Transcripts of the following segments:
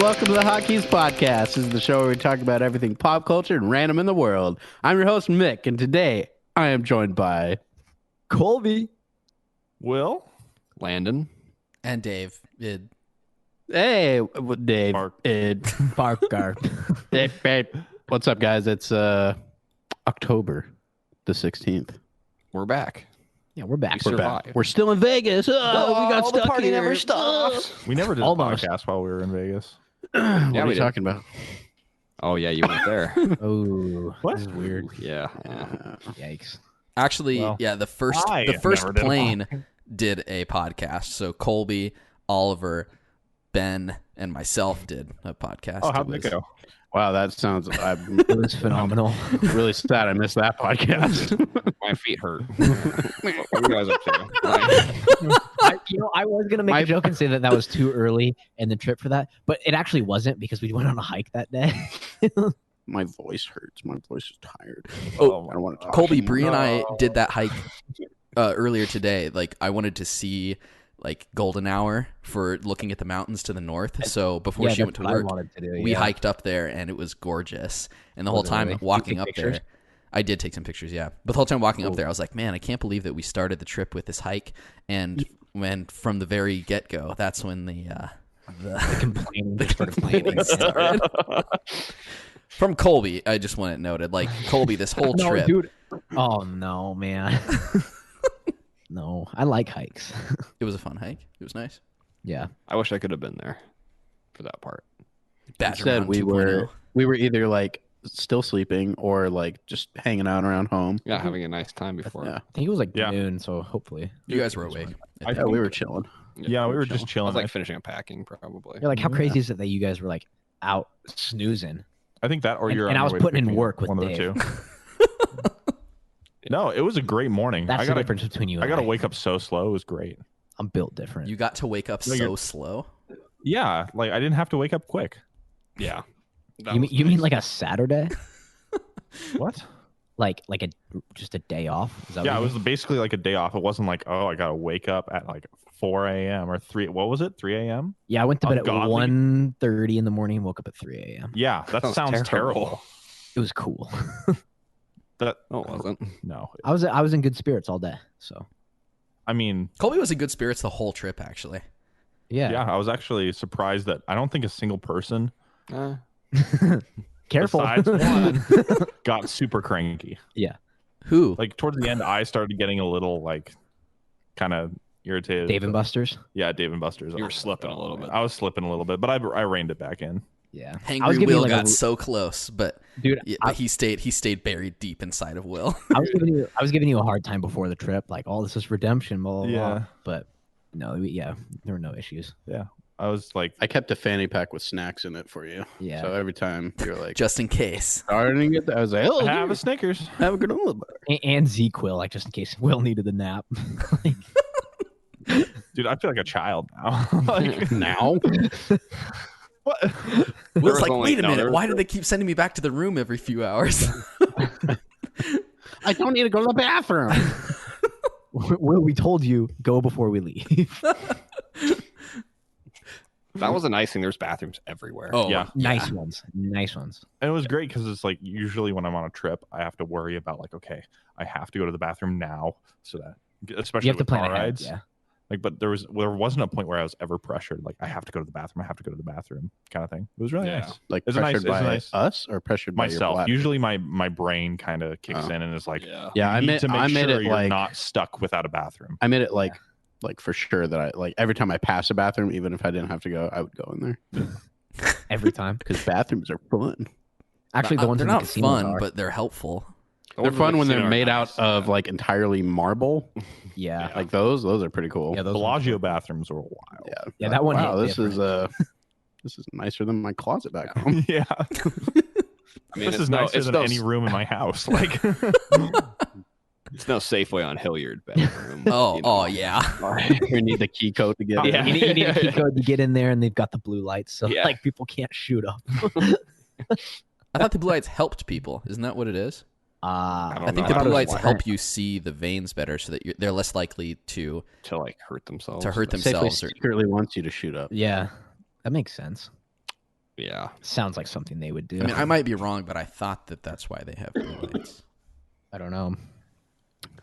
welcome to the Hotkeys podcast. This is the show where we talk about everything pop culture and random in the world. I'm your host, Mick, and today I am joined by Colby, Will, Landon, and Dave. Hey, Dave. Parker. Hey. What's up, guys? It's October the 16th. we're back. Yeah, we're back. We're back. We're still in Vegas. We got stuck party here. never stops. we never did Almost. a podcast while we were in Vegas. What are we you did. talking about? Oh yeah, you went there. Oh, What? This is weird. yeah. Yikes. Actually, Well, yeah, the first I the first never did a plane did a podcast. So Colby, Oliver, Ben, and myself did a podcast. Oh, how'd it go? Wow, that sounds... I'm It was phenomenal. really sad I missed that podcast. My feet hurt. What are you guys up to? I was going to make a joke and say that was too early in the trip for that, but it actually wasn't because we went on a hike that day. My voice hurts. My voice is tired. Oh, I don't want to talk Colby, anymore. Bree, and I did that hike earlier today. Like, I wanted to see like golden hour for looking at the mountains to the north. So before she went to work, we hiked up there, and it was gorgeous. And the whole time Really? walking You up take there, pictures? I did take some pictures, yeah. But the whole time walking up there, I was like, man, I can't believe that we started the trip with this hike. And when from the very get-go, that's when the complaining, just sort of complaining. started. From Colby, I just want it noted. Like, Colby, this whole No, trip, dude. Oh, no, man. No, I like hikes. it was a fun hike. It was nice. Yeah. I wish I could have been there for that part. Badger Instead, Mountain we 2.0. were either like still sleeping or like just hanging out around home. Yeah, having a nice time before. Yeah, I think it was like Yeah. noon, so hopefully. You guys were awake. yeah, we were chilling. Yeah, we were just I chilling. was like finishing unpacking, probably. You're like, how crazy is it that you guys were like out snoozing? I think that, or And- you're. and on I your was way to putting in picnic, work with one of the Dave. two. No, it was a great morning. That's I the gotta, difference between you and I I. gotta wake up so slow. It was great. I'm built different. You got to wake up No, so you're- slow. Yeah, like I didn't have to wake up quick. Yeah. You mean like a Saturday? What? like a just a day off? Is that Yeah, what it you was basically like a day off. It wasn't like, oh, I gotta wake up at like 4 a.m. or 3. What was it? 3 a.m. mean? Yeah, I went to bed at Ungodly. 1:30 in the morning, woke up at 3 a.m. Yeah, that Sounds sounds terrible. terrible. It was cool. That No, it wasn't. no. I was in good spirits all day. So I mean, Colby was in good spirits the whole trip, actually. yeah, I was actually surprised that I don't think a single person Careful. besides one got super cranky. Who? Like towards the end, I started getting a little like kind of irritated. Dave and Buster's. Yeah, Dave and Buster's. You were slipping a little bit. I was slipping a little bit, but I reined it back in. Yeah. Hangry giving you Will like got a- so close, but Dude, yeah, but he stayed buried deep inside of Will. I was giving you a hard time before the trip, like, oh, this is redemption, blah, blah, blah. Yeah. But no, there were no issues. I was like, I kept a fanny pack with snacks in it for you. Yeah. So every time you're like Just in case. starting to get that, I was like, oh, have here, a Snickers. have a granola bar. And Z-Quil, like, just in case Will needed a nap. Dude, I feel like a child now. Like, Now, what? Will's was like, only- wait a no, minute, there was- why do they keep sending me back to the room every few hours? I don't need to go to the bathroom. Will, we told you, go before we leave. That was a nice thing. There's bathrooms everywhere. Oh, Yeah. Nice ones. Nice ones. And it was great because it's like usually when I'm on a trip, I have to worry about like, okay, I have to go to the bathroom now, so that especially You have to with plan car ahead. rides. Yeah. Like, but there wasn't a point where I was ever pressured. Like, I have to go to the bathroom. I have to go to the bathroom, kind of thing. It was really Yeah. nice. Like It's a nice- pressured it's a by nice- us or pressured by your Myself, bladder? usually my brain kind of kicks Oh. in and is like, Yeah. Yeah, you I need made to make I made sure it you're like not stuck without a bathroom. I made it like for sure that I like every time I pass a bathroom, even if I didn't have to go, I would go in there Every time. because bathrooms are fun. Actually, the ones they're in the not casinos fun, are. but they're helpful. They're fun when they're made out of like entirely marble. Yeah. Like those are pretty cool. Yeah, those Bellagio bathrooms were wild. Yeah, Yeah, that one Wow, hit this is this is nicer than my closet back home. Yeah, I mean, this is nicer than any room in my house. Like, It's no Safeway on Hilliard bedroom. Oh, you know. oh yeah. You need the key code to get Yeah. in. You need a key code to get in there, and they've got the blue lights, so Yeah. like people can't shoot up. I thought the blue lights helped people. Isn't that what it is? I I don't think know. the I blue thought lights it was help you see the veins better, so that they're less likely to to like hurt themselves. hurt Safeway themselves. Or, secretly wants you to shoot up. Yeah, that makes sense. Yeah. Sounds like something they would do. I mean, I might be wrong, but I thought that's why they have blue lights. I don't know.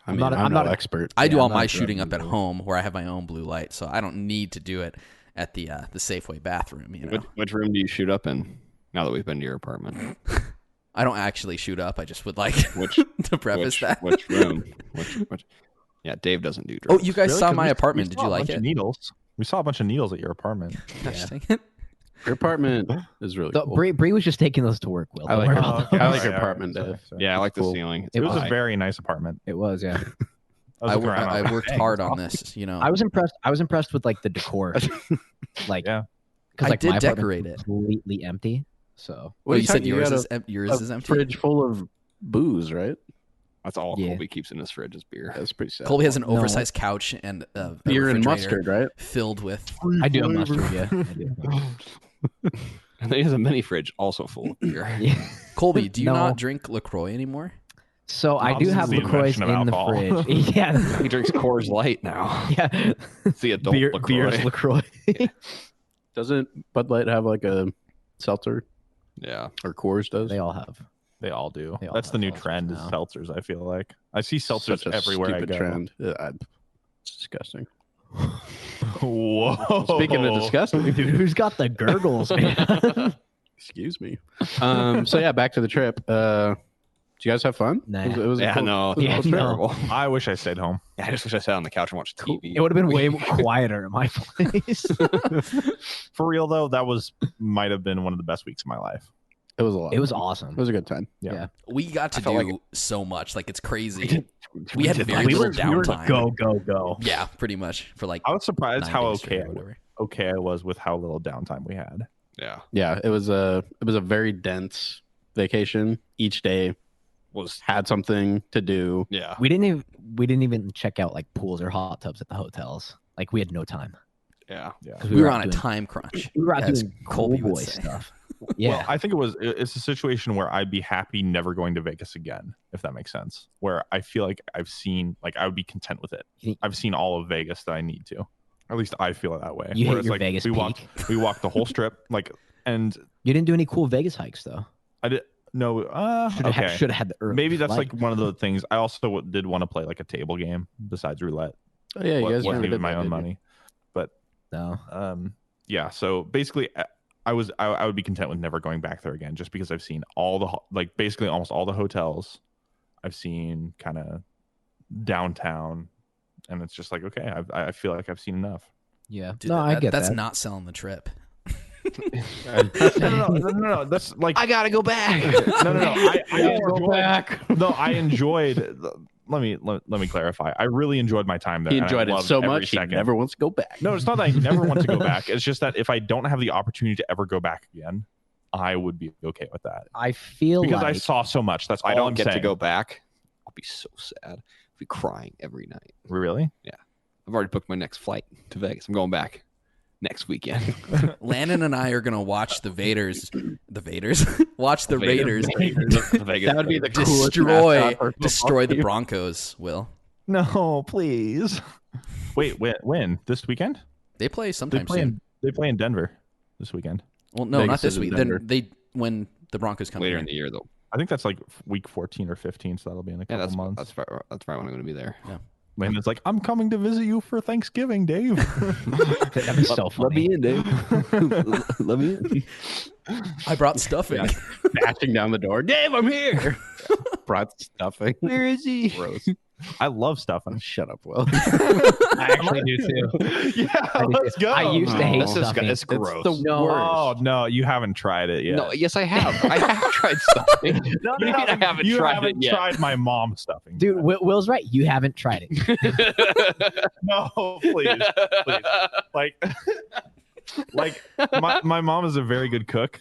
I'm not an expert. I do all I'm my not shooting up at either. home where I have my own blue light, so I don't need to do it at the Safeway bathroom. You know, Which room do you shoot up in? Now that we've been to your apartment, I don't actually shoot up. I just would like which to preface that. which room? Which? Yeah, Dave doesn't do Oh, drugs. you guys Really? saw 'Cause my we apartment. saw Did you a like bunch of it? needles. We saw a bunch of needles at your apartment. Gosh, dang it. Your apartment is really cool. Bree was just taking those to work. Will I don't like worry your- about I those. like your apartment, Dave. Yeah, I like the Cool. ceiling. It was a high. very nice apartment. It was, yeah. I looking around, I was worked like, hard dang, on it's this. You know, I was impressed with like the decor. Like, Yeah. because I like did my apartment's decorate it. completely empty. So Well, you said talking- yours got is yours is a empty. fridge full of booze, right? That's all Yeah. Colby keeps in his fridge is beer. That's pretty sad. Colby has an No. oversized couch and a beer and refrigerator mustard, right? filled with. I do have mustard. Yeah, I do. And then he has a mini fridge also full of beer. Yeah. Colby, do you No. not drink LaCroix anymore? So I No, do this have is the LaCroix invention of in the alcohol. fridge. Yeah, He drinks Coors Light now. yeah. It's the adult LaCroix. Beer's LaCroix. Doesn't Bud Light have like a seltzer Yeah. or Coors does? They all have. They all do. They all That's the have new seltzers trend is now. seltzers, I feel like. I see seltzers Such a everywhere I stupid go. trend. It's disgusting. Whoa. Speaking of disgusting, Dude, who's got the gurgles, man? excuse me. So yeah, back to the trip. Did you guys have fun? Nah. It was a Yeah, cool- no. it was a Yeah, cool trip. no. Terrible. I wish I stayed home. Yeah, I just wish I sat on the couch and watched TV. It would have been way quieter at my place. For real though, that might have been one of the best weeks of my life. It was a lot. It was It awesome. was a good time. Yeah. We got to I felt do like so much. Like it's crazy. We had did very like- little downtime. go. Yeah, pretty much for like. I was surprised 9 how days straight okay or whatever. I was with how little downtime we had. Yeah. Yeah, it was a very dense vacation. Each day Was had something to do. yeah. We didn't even check out like pools or hot tubs at the hotels. Like we had no time. Yeah. Yeah. 'Cause We were out on a doing- time crunch. We were out as doing Colby cool would boy say. stuff. Yeah. Well, I think it's a situation where I'd be happy never going to Vegas again, if that makes sense. Where I feel like I would be content with it. You- I've seen all of Vegas that I need to. Or at least I feel it that way. You hit Whereas, your like, Vegas we peak. walked the whole strip, and You didn't do any cool Vegas hikes though. I did no. Okay, Should have had the early maybe that's flight. like one of the things. I also did want to play like a table game besides roulette. Oh yeah, you guys wasn't really even did my that, own didn't you? money. No. Yeah, so basically I would be content with never going back there again, just because I've seen all the basically almost all the hotels. I've seen kind of downtown, and it's just like, okay, I feel like I've seen enough. Yeah. Dude, no, I get that's that. not selling the trip. No, that's like I gotta go back. no. I Go enjoyed, back. no, I enjoyed. Let me clarify. I really enjoyed my time there. He and I enjoyed it loved so every much he second. never wants to go back. No, it's not that I never want to go back. It's just that if I don't have the opportunity to ever go back again, I would be okay with that I feel because I like saw so much. That's all I don't I'm get saying. to go back. I'll be so sad. I'll be crying every night. Really? I've already booked my next flight to Vegas. I'm going back next weekend. Landon and I are gonna watch the Raiders. Watch the Raiders That would be the coolest destroy mascot for destroy the football. Broncos. Will No, please. Wait, when? This weekend? they play They sometime play soon? in they play in Denver this weekend. Well, no, Vegas not this is in week. Denver. Then they when the Broncos come Later here. in the year, though. I think that's like week 14 or 15, so that'll be in a Yeah, couple months. that's probably when I'm going to be there. And it's like, I'm coming to visit you for Thanksgiving, Dave. that'd be so funny. in, Dave. Let me in. I brought stuffing. Bashing down the door. Dave, I'm here. Brought stuffing. Where is he? Gross. I love stuffing. Shut up, Will. I actually do too. Yeah, I do let's too. go. I used to hate This is stuffing. It's gross. the No. worst. Oh no, you haven't tried it yet. No, yes, I have. I have tried stuffing. no, You mean I haven't you tried haven't it yet? tried my mom's stuffing, Dude, yet. Will's right. You haven't tried it. No, please. Like my mom is a very good cook.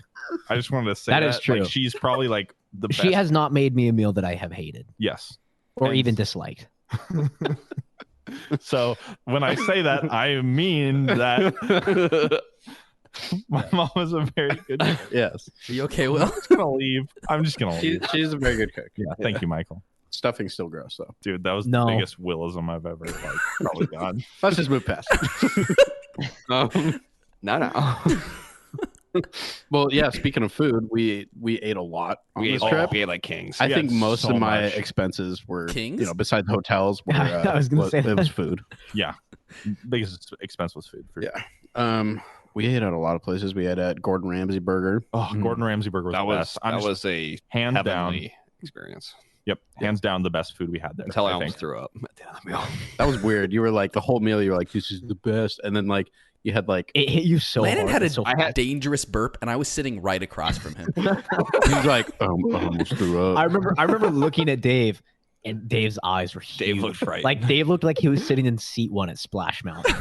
I just wanted to say That is true. Like, she's probably like the best. She has not made me a meal that I have hated Yes. or And- even disliked. So when I say that, I mean that my mom is a very good cook. Yes. Are you okay, Will? I'm just gonna leave. I'm just gonna leave. She's a very good cook. Yeah, thank you, Michael. Stuffing's still gross, though. Dude, that was No. the biggest Willism I've ever probably done. Let's just move past. No. Well, yeah. Speaking of food, we ate a lot on this trip. We ate like kings. I think Yeah, most so of my much. expenses were Kings? besides hotels. Were, I was gonna say it was that. food. Yeah, biggest expense was food. For Yeah. We ate at a lot of places. We ate at Gordon Ramsay Burger. Oh, Gordon Ramsay burger was that the was best. that was a hands down. heavenly experience. Yep, hands down the best food we had there. Until I I almost think. threw up at the end of the meal. That was weird. You were like the whole meal. You were like, "This is the best," and then like you had like It hit you so Landon hard. had so a dangerous burp, and I was sitting right across from him. he was like, I almost threw up. I remember looking at Dave, and Dave's eyes were huge. Dave looked frightened. Like Dave looked like he was sitting in seat 1 at Splash Mountain.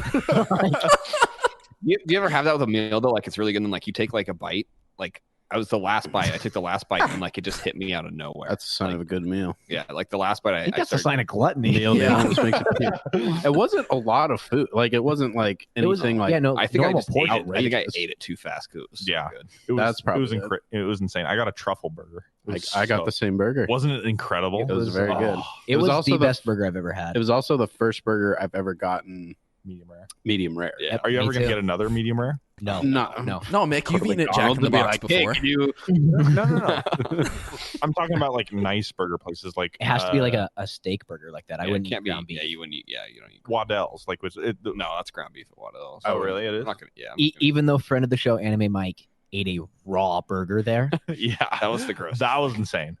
Do you ever have that with a meal though? Like it's really good, and like you take like a bite. Like I was the last bite. I took the last bite, and like it just hit me out of nowhere. That's a sign of a good meal. Yeah, like the last bite. I think that's a sign of gluttony. Meal Yeah. almost makes it puke. It wasn't a lot of food. Like it wasn't like It was anything like. yeah, no. I think I normal just ate portion. it. I think I outrageous. ate it too fast because it was so Yeah. good. It was, That's probably it was, it was insane. I got a truffle burger. It Like was I got so- the same burger. Wasn't it incredible? It was very good. It was also the best burger I've ever had. It was also the first burger I've ever gotten Medium rare. medium rare. Yeah. Are you Me ever gonna too. get another medium rare? No, No. no. No, Mick, you've eaten at Jack in the Box before. No. I'm talking about like nice burger places, like It has to be like a steak burger like that. I Yeah, wouldn't can't eat be. ground beef. Yeah, you wouldn't eat. Yeah, you don't eat. Waddell's. Like was it? No, that's ground beef at Waddell's. Oh, really? It is? I'm not gonna. Yeah. I'm not gonna- Even though friend of the show, Anime Mike, ate a raw burger there. Yeah, that was the gross. that was insane.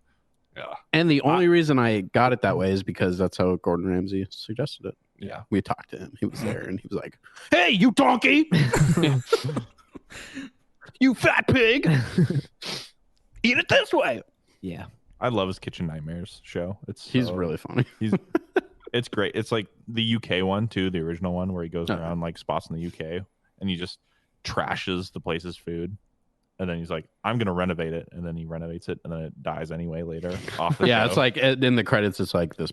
Yeah. And the only reason I got it that way is because that's how Gordon Ramsay suggested it. Yeah. We talked to him. He was there and he was like, "Hey, you donkey! You fat pig! Eat it this way!" Yeah. I love his Kitchen Nightmares show. He's so- really funny. It's great. It's like the UK one too, the original one where he goes Oh. around like spots in the UK and he just trashes the place's food. And then he's like, I'm gonna renovate it, and then he renovates it, and then it dies anyway later. Off the Yeah, show. it's like in the credits, it's like this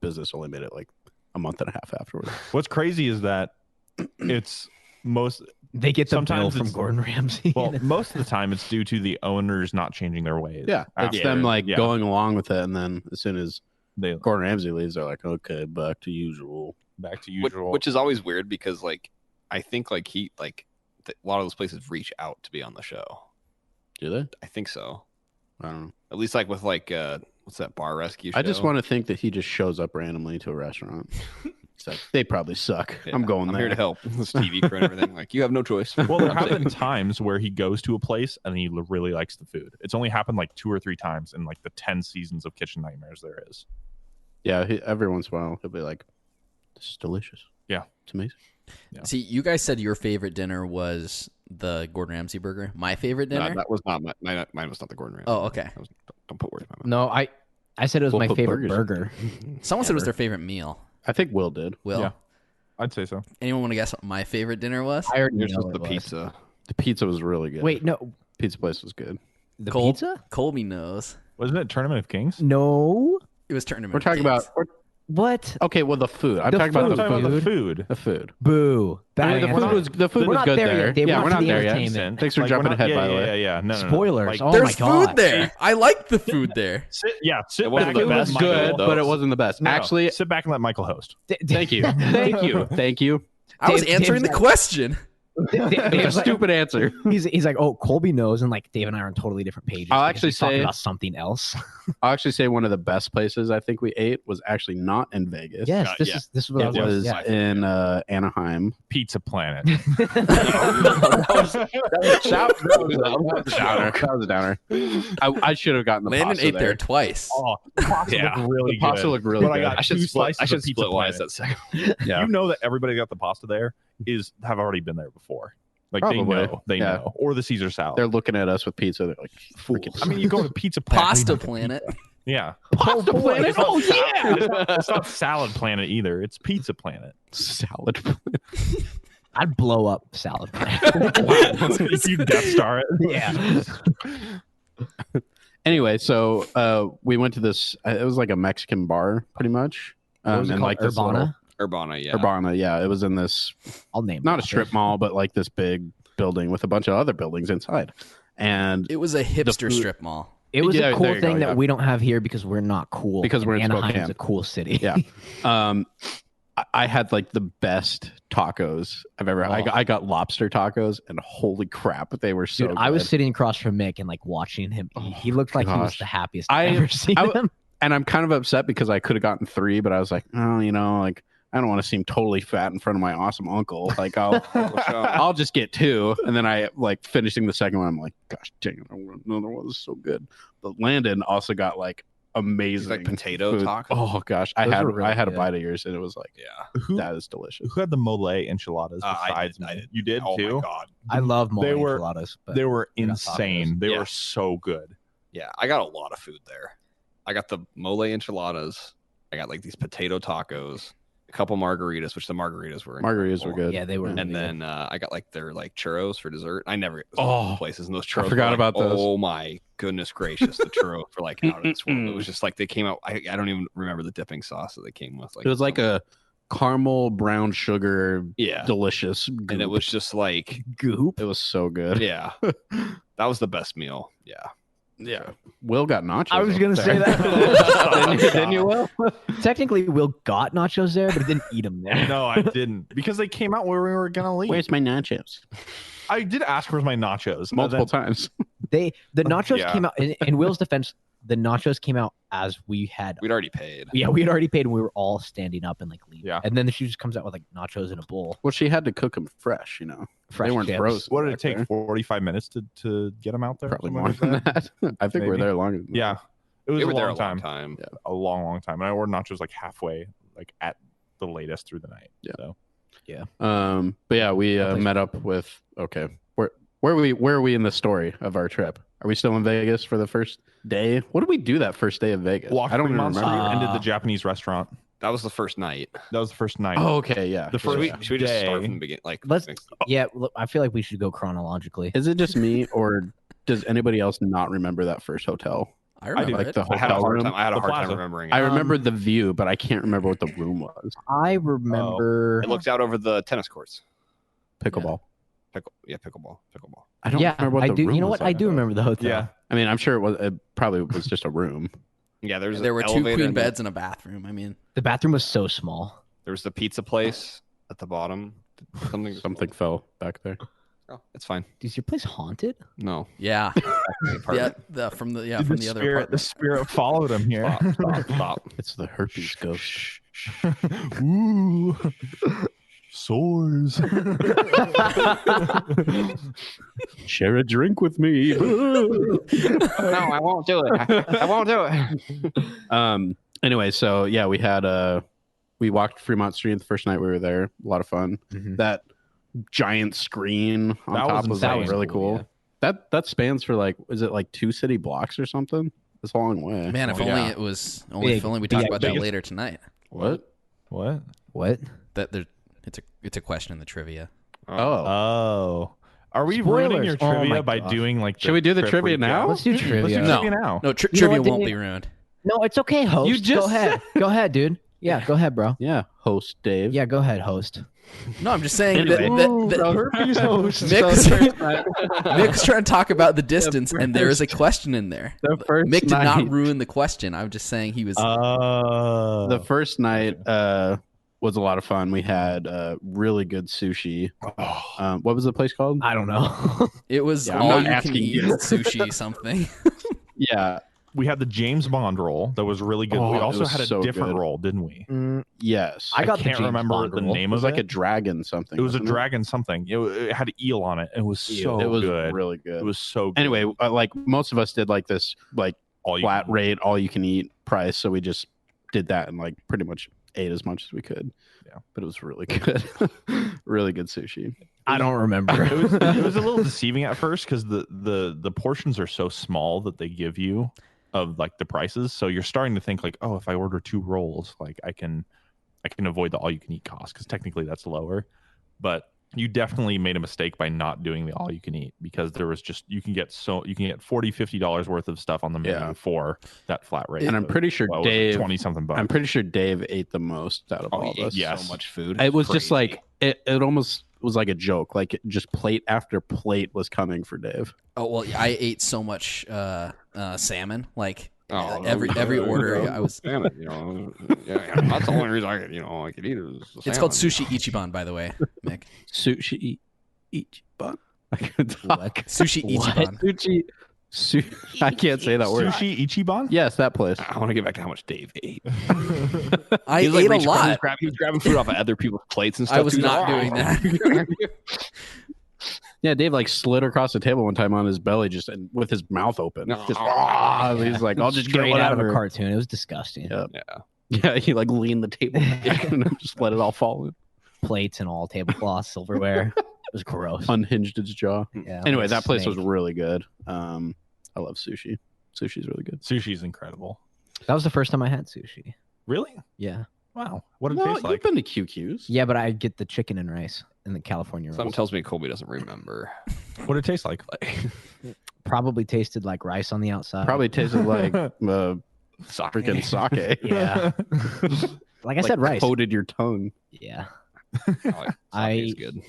business only made it like a month and a half afterwards. What's crazy is that it's most They get the Sometimes bill from it's- Gordon Ramsay. well, most of the time it's due to the owners not changing their ways. Yeah, it's after- them like yeah, going along with it, and then as soon as they Gordon Ramsay leaves, they're like, "Okay, back to usual." back to Which, usual. which is always weird because like I think like a lot of those places reach out to be on the show. Do they? I think so. I don't know. At least like with like what's that bar rescue show? I just want to think that he just shows up randomly to a restaurant. It's like, they probably suck. Yeah, I'm going I'm there. here to help. This TV crew and everything. Like you have no choice. well, there have been times where he goes to a place and he really likes the food. It's only happened like 2 or 3 times in like the 10 seasons of Kitchen Nightmares there is. Yeah, every once in a while he'll be like, "This is delicious." Yeah. It's amazing. Yeah. See, you guys said your favorite dinner was the Gordon Ramsay burger. My favorite dinner? No, that was not mine. Mine was not the Gordon Ramsay. Oh, okay. Don't put words in my mouth. No, I said it was We'll my put favorite burgers. burger. Someone said it was Ever. their favorite meal. I think Will did. Will, Yeah. I'd say so. anyone want to guess what my favorite dinner was? I already Yours know was it the was. pizza. The pizza was really good. Wait, no, Pizza place was good. the Cole- pizza? Colby knows. Wasn't it Tournament of Kings? No. It was Tournament. We're of talking Kings. about What? okay. Well, the food. I'm The talking I'm about talking about the food? food. the food. Boo. Bad I mean, the answer. food We're was not good there there. yet, Dave. Yeah, We're we're not not to the there yet. entertainment. Thanks for Like, jumping we're not- ahead, yeah, by the yeah, way. Yeah, yeah. No, no, no. Spoilers. Like, Oh There's my god. food there. I like the food there. sit It back. wasn't The the food best, was good, Michael, but it those. wasn't the best. No, no. Actually, sit back and let Michael host. thank you, thank you, thank you. I was Dave- answering Dave's the question. It's a stupid answer. He's like, oh, Colby knows, and like Dave and I are on totally different pages. I'll because actually he's talking say- about something else. I'll actually say one of the best places I think we ate was actually not in Vegas. Yes, Yeah, this yeah. is what I It was. was Yeah. in Anaheim. Pizza Planet. That was a downer. I should have gotten the Landon pasta ate there there. twice. Oh, the pasta Yeah. looked really The pasta good. looked really But I good. got I should two split. slices I should of pizza split wise Planet. that second. Yeah. You know that everybody got the pasta there have already been there before. Like Probably. they Yeah. know, or the Caesar salad. They're looking at us with pizza. They're like, freaking. I mean, you go to Pizza Planet. Pasta Planet. Yeah. Pasta Planet. It's not Oh sal- yeah, It's not Salad Planet either. It's Pizza Planet. salad. I'd blow up salad. If you guest star it. Yeah. Anyway, so we went to this. It was like a Mexican bar, pretty much. What was it and called? like this Urbana. Urbana, yeah. Urbana, yeah. It was in this I'll name not it. a strip mall, but like this big building with a bunch of other buildings inside. And It was a hipster food- strip mall. It was Yeah, a there cool you go, thing yeah. that we don't have here because we're not cool. Because we're and in Anaheim's Spokane. a cool city. Yeah. I had like the best tacos I've ever. I got lobster tacos, and holy crap, they were so. Dude, good. I was sitting across from Mick and like watching him eat. He looked like he was the happiest I've ever seen him. And I'm kind of upset because I could have gotten 3, but I was like, oh, like I don't want to seem totally fat in front of my awesome uncle. Like I'll just get 2, and then I like finishing the second one. I'm like, gosh dang it, I want another one. This is so good. But Landon also got like amazing like potato food. tacos. Oh gosh, I had a bite of yours, and it was like, that is delicious. Who had the mole enchiladas besides me? I did. You did Oh too? my god, I love mole enchiladas. But they were insane. They were so good. Yeah, I got a lot of food there. I got the mole enchiladas. I got like these potato tacos, a couple margaritas, which the margaritas were good. Yeah, they were. And then I got like their like churros for dessert. I never get those places, and those churros. I forgot about those. Oh my goodness gracious, the churro for like out of this world. It was just like they came out. I don't even remember the dipping sauce that they came with. Like it was like a caramel brown sugar, delicious goop. And it was just like goop. It was so good. Yeah, that was the best meal. Yeah. Will got nachos. I was going to say that. Didn't you, Will? Technically, Will got nachos there, but he didn't eat them there. No, I didn't. Because they came out where we were going to leave. Where's my nachos? I did ask for my nachos. Multiple times. The nachos came out, in Will's defense, the nachos came out as we'd already paid. Yeah, we had already paid, and we were all standing up and like leaving. Yeah. And then she just comes out with like nachos in a bowl. Well, she had to cook them fresh, Fresh they weren't chips. frozen. What did it take? 45 minutes to get them out there? Probably more than that. I think we were there longer than that. It was a long time. Yeah, a long time. And I ordered nachos like halfway, like at the latest through the night. Yeah. So. Yeah. But yeah, we met up with. Okay, where are we in the story of our trip? Are we still in Vegas for the first day? What did we do that first day of Vegas? I don't even remember. Ended the Japanese restaurant. That was the first night. That was the first night. Oh, okay, yeah. The first. Should we just start from the beginning? Like, look, I feel like we should go chronologically. Is it just me, or does anybody else not remember that first hotel? I remember like it. the hotel room. I had a hard time remembering it. I remember the view, but I can't remember what the room was. I remember. It looks out over the tennis courts. Pickleball. Pickleball. I don't remember what the room was. You know what? I do remember the hotel. Yeah. I mean, I'm sure it probably was just a room. Yeah, there were 2 queen beds and a bathroom. I mean, the bathroom was so small. There was the pizza place at the bottom. Something fell back there. Oh, it's fine. Is your place haunted? No. Yeah. From the other apartment. The spirit followed him here. Stop. It's the herpes ghost. Ooh. Sores. Share a drink with me. No, I won't do it. I won't do it. Anyway, so yeah, we walked Fremont Street the first night we were there. A lot of fun. Mm-hmm. That giant screen on top was really cool. Yeah. That spans for is it like 2 city blocks or something? It's a long way. Man, if only it was if only we talk about that later tonight. What? That it's a question in the trivia. Oh. Are we Spoilers. ruining your trivia by doing like? Should we do the trivia now? Let's do trivia. No, trivia won't be ruined. No, it's okay, host. Go ahead. Go ahead, dude. Yeah, go ahead, bro. Yeah, host Dave. Yeah, go ahead, host. No, I'm just saying herpes host. Mick's trying to talk about the distance, and there is a question in there. Mick did not ruin the question. I'm just saying he was. The first night was a lot of fun. We had really good sushi. What was the place called? I don't know. It was all you can eat sushi something. Yeah. We had the James Bond roll that was really good. We also had a different roll, didn't we? Yes. I can't remember the name of it. It was like a dragon something. It was a dragon something. It had an eel on it. It was so good. It was really good. It was so good. Anyway, most of us did this flat rate, all you can eat price. So we just did that and pretty much ate as much as we could. Yeah. But it was really good. Really good sushi. I don't remember. It was a little deceiving at first because the portions are so small that they give you of the prices, so you're starting to think if I order 2 rolls, I can avoid the all you can eat cost because technically that's lower. But you definitely made a mistake by not doing the all you can eat because there was you can get $40-$50 worth of stuff on the menu for that flat rate. And I'm pretty sure Dave 20 something bucks. I'm pretty sure Dave ate the most out of all of us. Yes. So much food. It was just it almost was like a joke. Just plate after plate was coming for Dave. Oh well, I ate so much salmon. Oh, every order I was. Salmon, that's the only reason I could eat it. It's called sushi ichiban, by the way, Mick. Sushi ichiban. I can talk. Sushi ichiban. I can't say that word. Sushi Ichiban? Yes, that place. I want to get back to how much Dave ate. I ate a lot. He was grabbing food off of other people's plates and stuff. I was not doing that. Yeah, Dave like slid across the table one time on his belly, just with his mouth open. Just, he's like, "I'll just get Straight out of a whatever." cartoon. It was disgusting. Yep. Yeah. He like leaned the table back and just let it all fall in. Plates and all, tablecloth, silverware. It was gross. Unhinged its jaw. Yeah, Anyway, that place was really good. I love sushi. Sushi's really good. Sushi's incredible. That was the first time I had sushi. Really? Yeah. Wow. What did it taste like? You've been to QQ's. Yeah, but I get the chicken and rice in the California Something rolls. tells me Colby doesn't remember. What did it taste like? Probably tasted like rice on the outside. Probably tasted like freaking sake. Yeah. Like I said, rice. Coated your tongue. Yeah. Sake's good.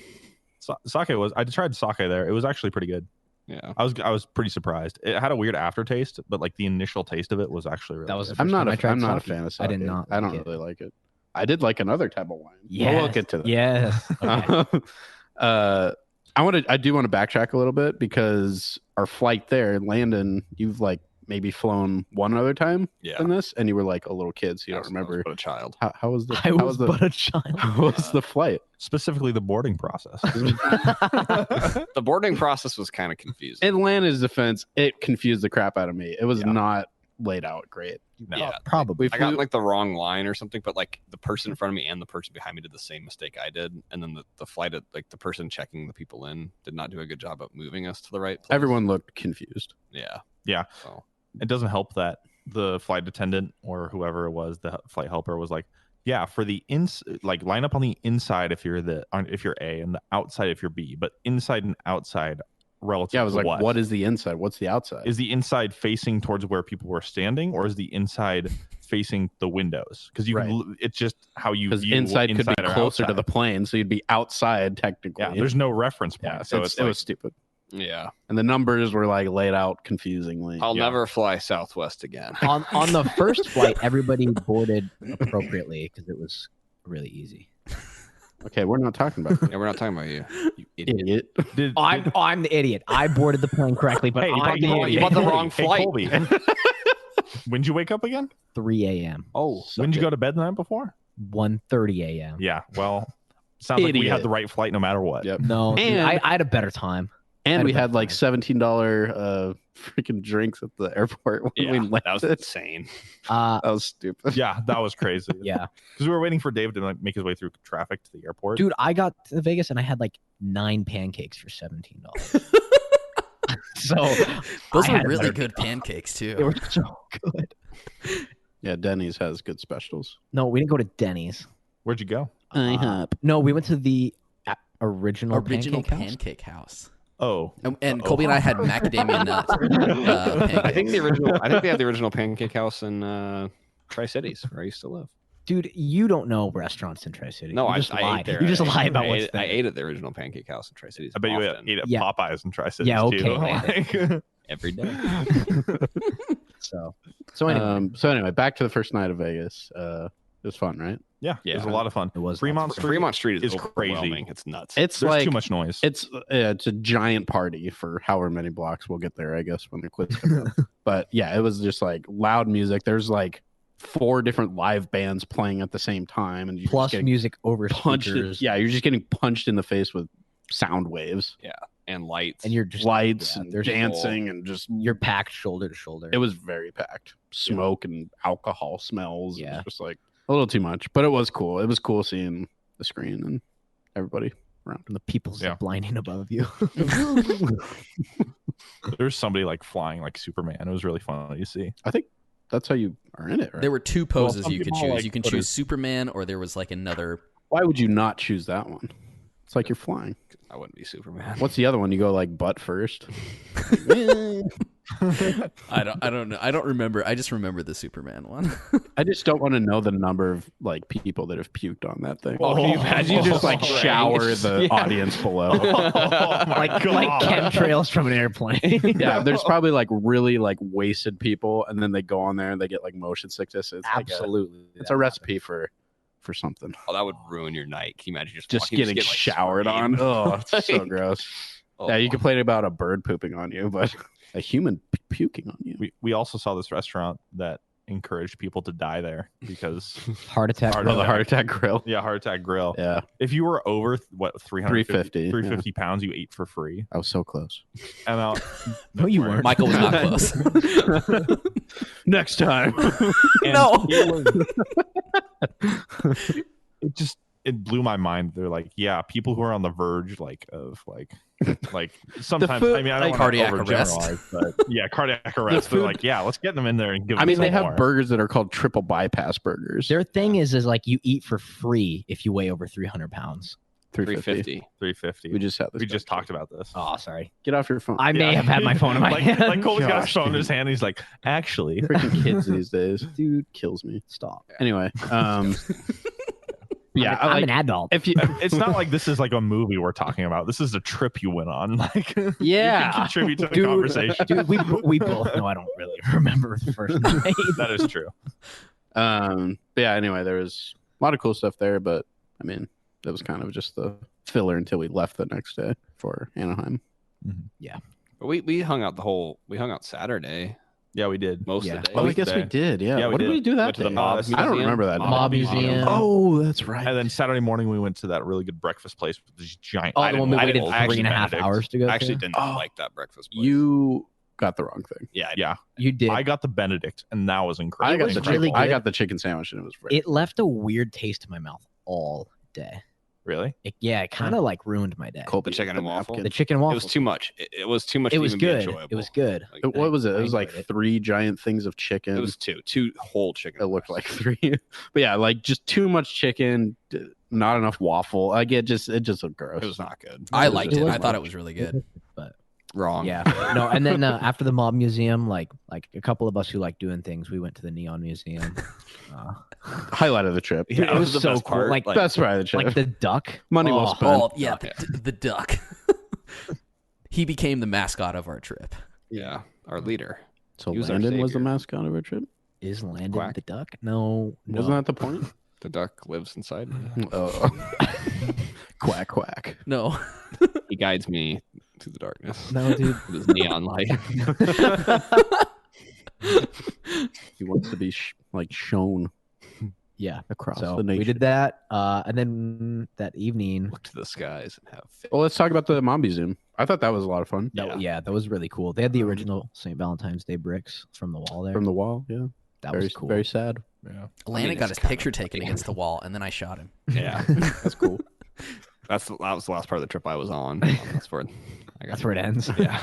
Sake was. I tried sake there. It was actually pretty good. Yeah. I was pretty surprised. It had a weird aftertaste, but like the initial taste of it was actually really That was good. the I'm first not time I tried not a sake. fan of sake. I did not. I don't like it. really like it. I did like another type of wine. Yes. We'll get to that. Yes. Okay. I do want to backtrack a little bit because our flight there, Landon, you've like maybe flown one other time in this, and you were like a little kid, so you don't remember. But a child. How was the? I was but a child. How was the flight? Specifically the boarding process. The boarding process was kind of confusing. In Landon's defense, it confused the crap out of me. It was not laid out great. No. Yeah, Probably. I got like the wrong line or something, but like the person in front of me and the person behind me did the same mistake I did, and then the flight, like the person checking the people in, did not do a good job of moving us to the right place. Everyone looked confused. Yeah. So It doesn't help that the flight attendant or whoever it was, the flight helper, was like, yeah, for the like line up on the inside if you're A, and the outside if you're B, but inside and outside relative. Yeah, I was to like, what is the inside? What's the outside? Is the inside facing towards where people were standing, or is the inside facing the windows? Because it's just how you view inside could be closer to outside. the plane, so you'd be outside technically. Yeah, there's no reference point, Yeah, so it was stupid. yeah, And the numbers were like laid out confusingly. I'll never fly Southwest again. On the first flight, everybody boarded appropriately because it was really easy. Okay, we're not talking about Yeah, we're not talking about you. you idiot. I'm the idiot. I boarded the plane correctly, but I'm the you idiot. bought the wrong Hey, flight. Colby. When'd you wake up again? 3 a.m. Oh, When'd you go to bed the night before? 1:30 a.m. Yeah, well, sounds like we Idiot. had the right flight no matter what. Yep. No, dude, And- I had a better time. And we I'd had like have $17 freaking drinks at the airport when we yeah, landed. that was insane. That was stupid. Yeah, that was crazy. Yeah, Because we were waiting for Dave to like make his way through traffic to the airport. dude, I got to Vegas and I had like 9 pancakes for $17. So Those I were had a really better good time. pancakes They too. were so good. Yeah, Denny's has good specials. No, we didn't go to Denny's. Where'd you go? IHOP. No, we went to the original Original pancake house. pancake house. Oh, And Colby and I had macadamia nut pancakes. I think they had the original pancake house in Tri-Cities where I used to live. Dude, you don't know restaurants in Tri-City. No, you I just ate lie. there. You just lie about I what's ate, there. I ate at the original pancake house in Tri-Cities. I bet you often. ate at Yeah. Popeyes and Tri-Cities Yeah, okay, too. man. every day. So anyway, So anyway, back to the first night of Vegas. It was fun, right? Yeah, it was a lot of fun. it was Fremont Street Fremont Street is is crazy. overwhelming. It's nuts. It's There's like too much noise. it's a giant party for however many blocks. We'll get there, I guess, when the quiz comes up. But yeah, it was just like loud music. There's like 4 different live bands playing at the same time, and you plus music over punched. speakers. Yeah, you're just getting punched in the face with sound waves, and lights. And you're just lights, yeah, and there's dancing, and just you're packed shoulder to shoulder. it was very packed. Smoke and alcohol smells. It Yeah. was just like a little too much, but it was cool. It was cool seeing the screen and everybody around. the people Yeah. blinding above you. There's somebody like flying like Superman. It was really funny to see. I think that's how you are in it, right? There were 2 poses some you could people, choose. like, You can put choose Superman, or there was like another. Why would you not choose that one? It's like you're flying. I wouldn't be Superman. What's the other one? You go like butt first. I don't know. I don't remember. I just remember the Superman one. I just don't want to know the number of like people that have puked on that thing. Oh, can you imagine? You just like Right. shower the audience below. like chemtrails from an airplane. Yeah, there's probably like really like wasted people, and then they go on there and they get like motion sickness. It's Absolutely. it's a recipe for something. Oh, that would ruin your night. Can you imagine Just walking, getting get, like, showered on. sprayed? Oh, it's so gross. Oh, Yeah, you complain about a bird pooping on you, but a human puking on you. We also saw this restaurant that encouraged people to die there because Heart attack. Oh, the heart attack grill. Heart attack grill. Yeah, If you were over 350, 350 pounds, you ate for free. I was so close. And No, you weren't. Michael was not close. Next time. No. It blew my mind. They're like, yeah, people who are on the verge of sometimes food, I mean I don't like want to cardiac arrest. overgeneralize, but yeah, cardiac arrest. They're food- like, yeah, let's get them in there and give them I mean, some they have more. burgers that are called triple bypass burgers. Their thing is like you eat for free if you weigh over 300 pounds. 350. 350. We just had this. We just talked about this. Oh, sorry. Get off your phone. I may have had my phone in my like, hand. Like Cole's got his Gosh, phone in dude. his hand. He's like, actually, Freaking kids these days, dude, kills me. Stop. Anyway, yeah, I'm an adult. if you, it's not like this is like a movie we're talking about. This is a trip you went on. Like, you Yeah. can contribute to the Dude, conversation. Dude, we both know I don't really remember the first night. That is true. but yeah. Anyway, there was a lot of cool stuff there, but I mean, that was kind of just the filler until we left the next day for Anaheim. But we hung out Saturday Yeah, we did. most Yeah. of the day. Oh, I was guess we there. did. Yeah. Yeah, we what did did. we do that Went to the day? mob I don't museum. remember that. Mob museum. Oh, that's right. And then Saturday morning we went to that really good breakfast place with these giant. Oh, the one we I waited didn't- 3.5 Benedict. hours to go I actually to? didn't Oh, like that breakfast place. You got the wrong thing. Yeah, Yeah, You did. I got the Benedict, and that was incredible. I got was the really chicken. I good. got the chicken sandwich, and it was very It left a weird taste in my mouth all day. Really? It kind of like ruined my day. Kobe The chicken and waffle? The chicken and waffle. it was too much. It was too much. It to was even be good. enjoyable. It was good. Like, What was it? It I was like enjoyed it. 3 giant things of chicken. it was two whole chicken. It looked like 3, but yeah, like just too much chicken, not enough waffle. Like it just looked gross. It was not good. I liked it. was I thought much. it was really good. But Wrong. yeah, no. And then after the mob museum, like a couple of us who like doing things, we went to the neon museum. Highlight of the trip. Dude, it was the so best cool. part. Like Best part of the trip. like the duck. Money well Oh, spent. Oh yeah, the duck. He became the mascot of our trip. Yeah. Our leader. So He was our Landon was the savior. mascot of our trip. Is Landon Quack. the duck? No, Wasn't that the point? The duck lives inside me. Oh. Quack quack. No, He guides me through the darkness. No, dude. With his neon light. He wants to be shown Yeah. across So the nation. we did that, and then that evening, Look to the skies and have faith. Well, let's talk about the Mom Museum. I thought that was a lot of fun. that was really cool. They had the original St. Valentine's Day bricks from the wall there. From the wall, yeah. that very, was cool. very sad. Yeah. Landon got it's his kind picture of taken funny. against the wall, and then I shot him. Yeah. That's cool. That was the last part of the trip I was on. That's where That's where it ends. Yeah.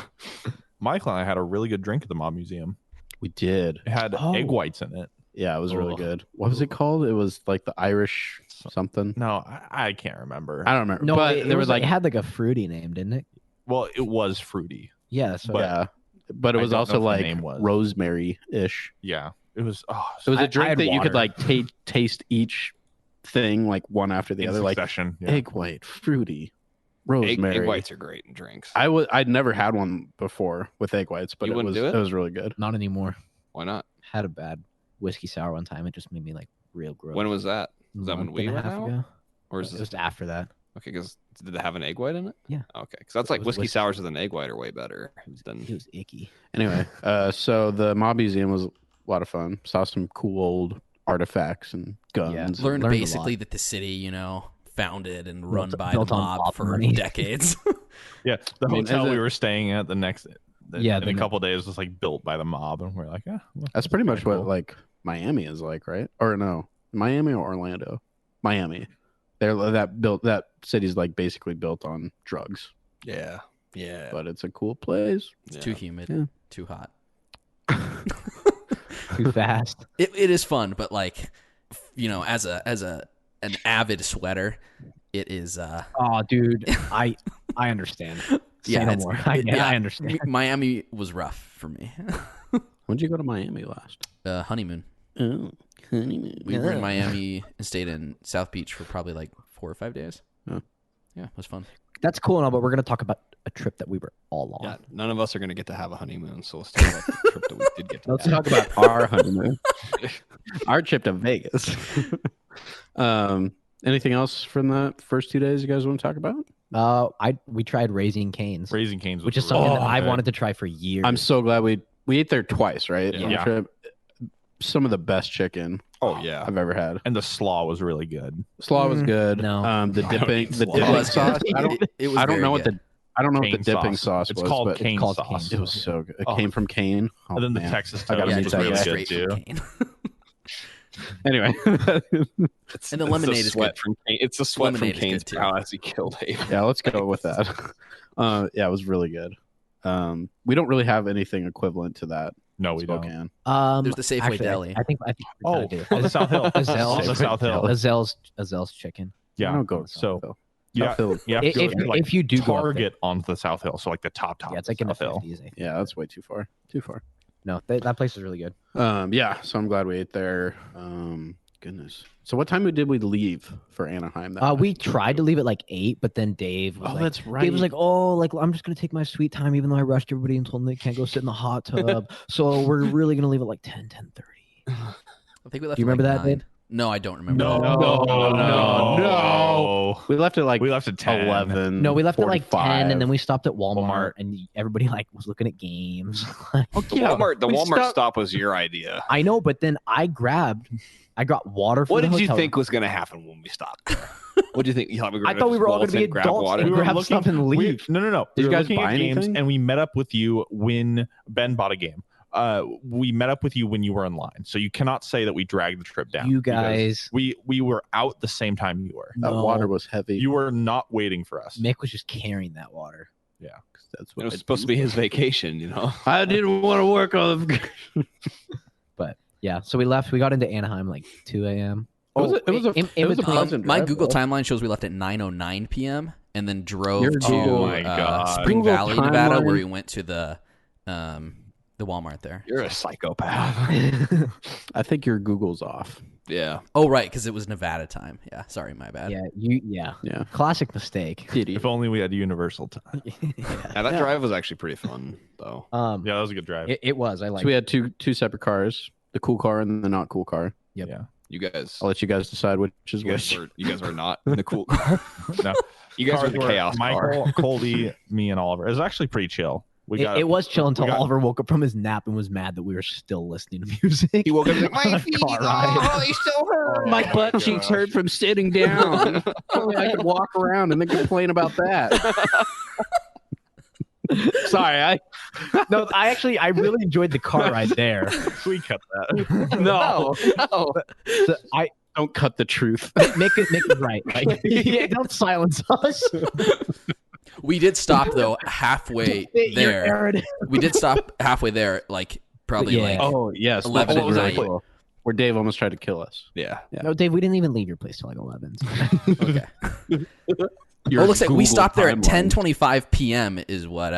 Michael and I had a really good drink at the Mob Museum. We did. It had Oh. egg whites in it. Yeah, it was really Oh. good. What was it called? It was like the Irish something. No, I can't remember. I don't remember. No, but it there was it like, had like a fruity name, didn't it? Well, it was fruity. Yeah, that's what but- yeah. But it I was don't know also if the like name was. rosemary-ish. Yeah, it was. Oh, It was I a drink had that you could water. like taste each thing like one after the in other, like succession. Yeah. egg white, fruity, Egg rosemary. whites are great in drinks. I'd never had one before with egg whites, but You it wouldn't was do it? was really good. Not anymore. Why not? Had a bad whiskey sour one time. It just made me like real gross. When was that? Was that when Month we and a went half out? ago? Or is It this was after that. okay? Because did it have an egg white in it? Yeah. Okay, because that's like It was whiskey whiskey. sours with an egg white are way better than. It was icky. Anyway, so the Mob Museum was a lot of fun. Saw some cool old artifacts and guns. Learned Learned a basically lot. that the city, founded and run by built the on mob mob for money. decades. Yeah, the I mean, hotel is we it- were staying at in Yeah, a couple days was like built by the mob, and we're like, yeah, well, That's pretty much kinda what cool. like Miami is like, right? Or no, Miami or Orlando? Miami. That city's like basically built on drugs, Yeah. Yeah. but it's a cool place. It's Yeah. too humid, Yeah. too hot. Too fast. It is fun, but like, as an avid sweater, it is. Oh, dude, I understand. Say no more. I understand. Miami was rough for me. When'd you go to Miami last? Honeymoon. Oh, honeymoon. We were in Miami and stayed in South Beach for probably like 4 or 5 days. Oh. Yeah, it was fun. That's cool and all, but we're gonna talk about a trip that we were all on. Yeah, none of us are going to get to have a honeymoon, so let's talk about the trip that we did get to Let's have. talk about our honeymoon. Our trip to Vegas. Anything else from the first 2 days you guys want to talk about? We tried Raising Cane's, Raising Cane's, which is something that I've wanted to try for years. I'm so glad we ate there twice, right? Yeah. On the trip. Some of the best chicken Oh yeah, I've ever had. and the slaw was really good. Slaw was good. no. The dipping It sauce. was I don't very know what good. the Cane dipping sauce It's was, called but cane called sauce. Cane. it was so good. It Oh. came from Cane. Oh, And then the man. Texas I gotta toast meet was that really guy. good straight too. from Cane. Anyway, And the lemonade it's is sweat good. from Cane. It's the sweat Lemonade is from Cane's good, too. cow as he killed Abe. yeah, let's go with that. Yeah, it was really good. We don't really have anything equivalent to that. No, we don't. Spokane. There's the Safeway actually, deli. I think we Oh, kinda do. on the South Hill. Azell's. On the South Hill. Azell's chicken. I Yeah. don't go. So South yeah, South Hill. you have to If, go to, like, if you do go up there. Target on the South Hill, so like the top. Yeah, it's like in the South Hill. 50s. I think. Yeah, that's way too far. Too far. No, that place is really good. Yeah, so I'm glad we ate there. Goodness. So what time did we leave for Anaheim? We tried to leave at like 8, but then Dave was like, that's right. Dave was like, "Oh, like I'm just gonna take my sweet time, even though I rushed everybody and told them they can't go sit in the hot tub. So we're really gonna leave at like 10:30." I think we left. Do you at, remember like, that, 9. Dave? No, I don't remember. No, that. no. we left at like We left at 10. 11. No, we left at like 10, 45. and then we stopped at Walmart, Walmart. and everybody like was looking at games. The Yeah, Walmart, we stopped- stop was your idea. I know, but then I got water. For What the did you hotel think was going to happen when we stopped? What do you think? You thought we were I gonna thought we just were all waltz going to be in, grab adults water? and We were grab looking- stuff and leave. No. Did We you were guys looking buy at games, anything? and we met up with you when Ben bought a game. We met up with you when you were in line, so you cannot say that we dragged the trip down. You because guys, we were out the same time you were. That No. water was heavy. You were not waiting for us. Mick was just carrying that water. That's It what was I supposed to be his vacation, you know. I didn't want to work on the. Yeah, so we left. We got into Anaheim like 2 a.m. It was a in between- pleasant My drive, Google though. timeline shows we left at 9:09 p.m. and then drove Your to Google- Oh my God. Spring Google Valley, Nevada, timeline- where we went to the Walmart there. You're a psychopath. I think your Google's off. Yeah. Oh, right, because it was Nevada time. Yeah, sorry, my bad. Yeah, Yeah. classic mistake. If only we had Universal time. Yeah, that drive was actually pretty fun, though. Yeah, that was a good drive. It was. I like. So we had two separate cars, the cool car and the not cool car. Yep. Yeah. You guys, I'll let you guys decide which is which. you guys were not in the cool car. No. You guys were the chaos Michael, car. Colby, me, and Oliver. It was actually pretty chill. It was chill until we got- Oliver woke up from his nap and was mad that we were still listening to music. He woke up and was like, on my a feet, car ride. oh, they still hurt. My butt cheeks hurt from sitting down. Only I could walk around and then complain about that. Sorry, No, I really enjoyed the car ride there. We cut that. No. So don't cut the truth. make it right. Like, yeah, don't silence us. We did stop though halfway You're there. arrogant. We did stop halfway there, like probably Yeah. like Oh yes, 11 that was at really night. cool. Where Dave almost tried to kill us. Yeah. Yeah. No, Dave, we didn't even leave your place till like 11. okay. Your Oh, it looks like we Google stopped there at timeline. 10:25 p.m. is what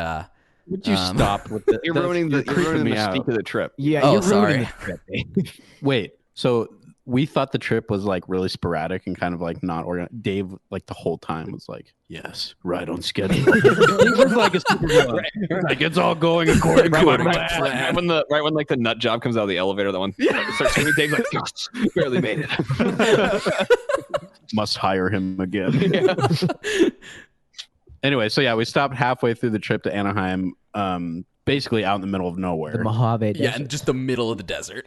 Would you stop with the? You're that's- ruining you're the creeping me out. mystique of the trip. Yeah, Oh, you're sorry. ruining the trip, Dave. Wait, so we thought the trip was like really sporadic and kind of like not organized. Dave, like the whole time, was like, "Yes, right on schedule." He was like a supervillain. Like it's all going according to a plan. Right when like the nut job comes out of the elevator, that one starts swinging. Dave's like, "Gosh, barely made it." Must hire him again. Anyway, so yeah, we stopped halfway through the trip to Anaheim, basically out in the middle of nowhere, The Mojave Yeah, Desert. in just the middle of the desert.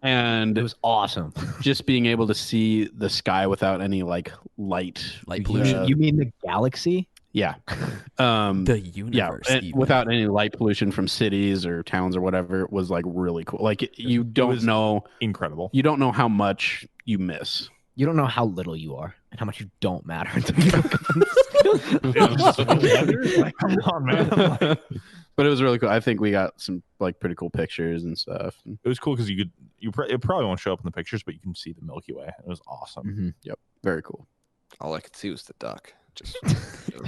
and It was awesome. just being able to see the sky without any like light Pollution. You mean the galaxy? Yeah. The Yeah, universe. and even. without any light pollution from cities or towns or whatever, it was like really cool. Like you don't was- know, Incredible. you don't know how much you miss. You don't know how little you are and how much you don't matter. Like, come on, man. But it was really cool. I think we got some like pretty cool pictures and stuff. It was cool because it probably won't show up in the pictures, but you can see the Milky Way. It was awesome. Mhm. Yep, very cool. All I could see was the duck. Just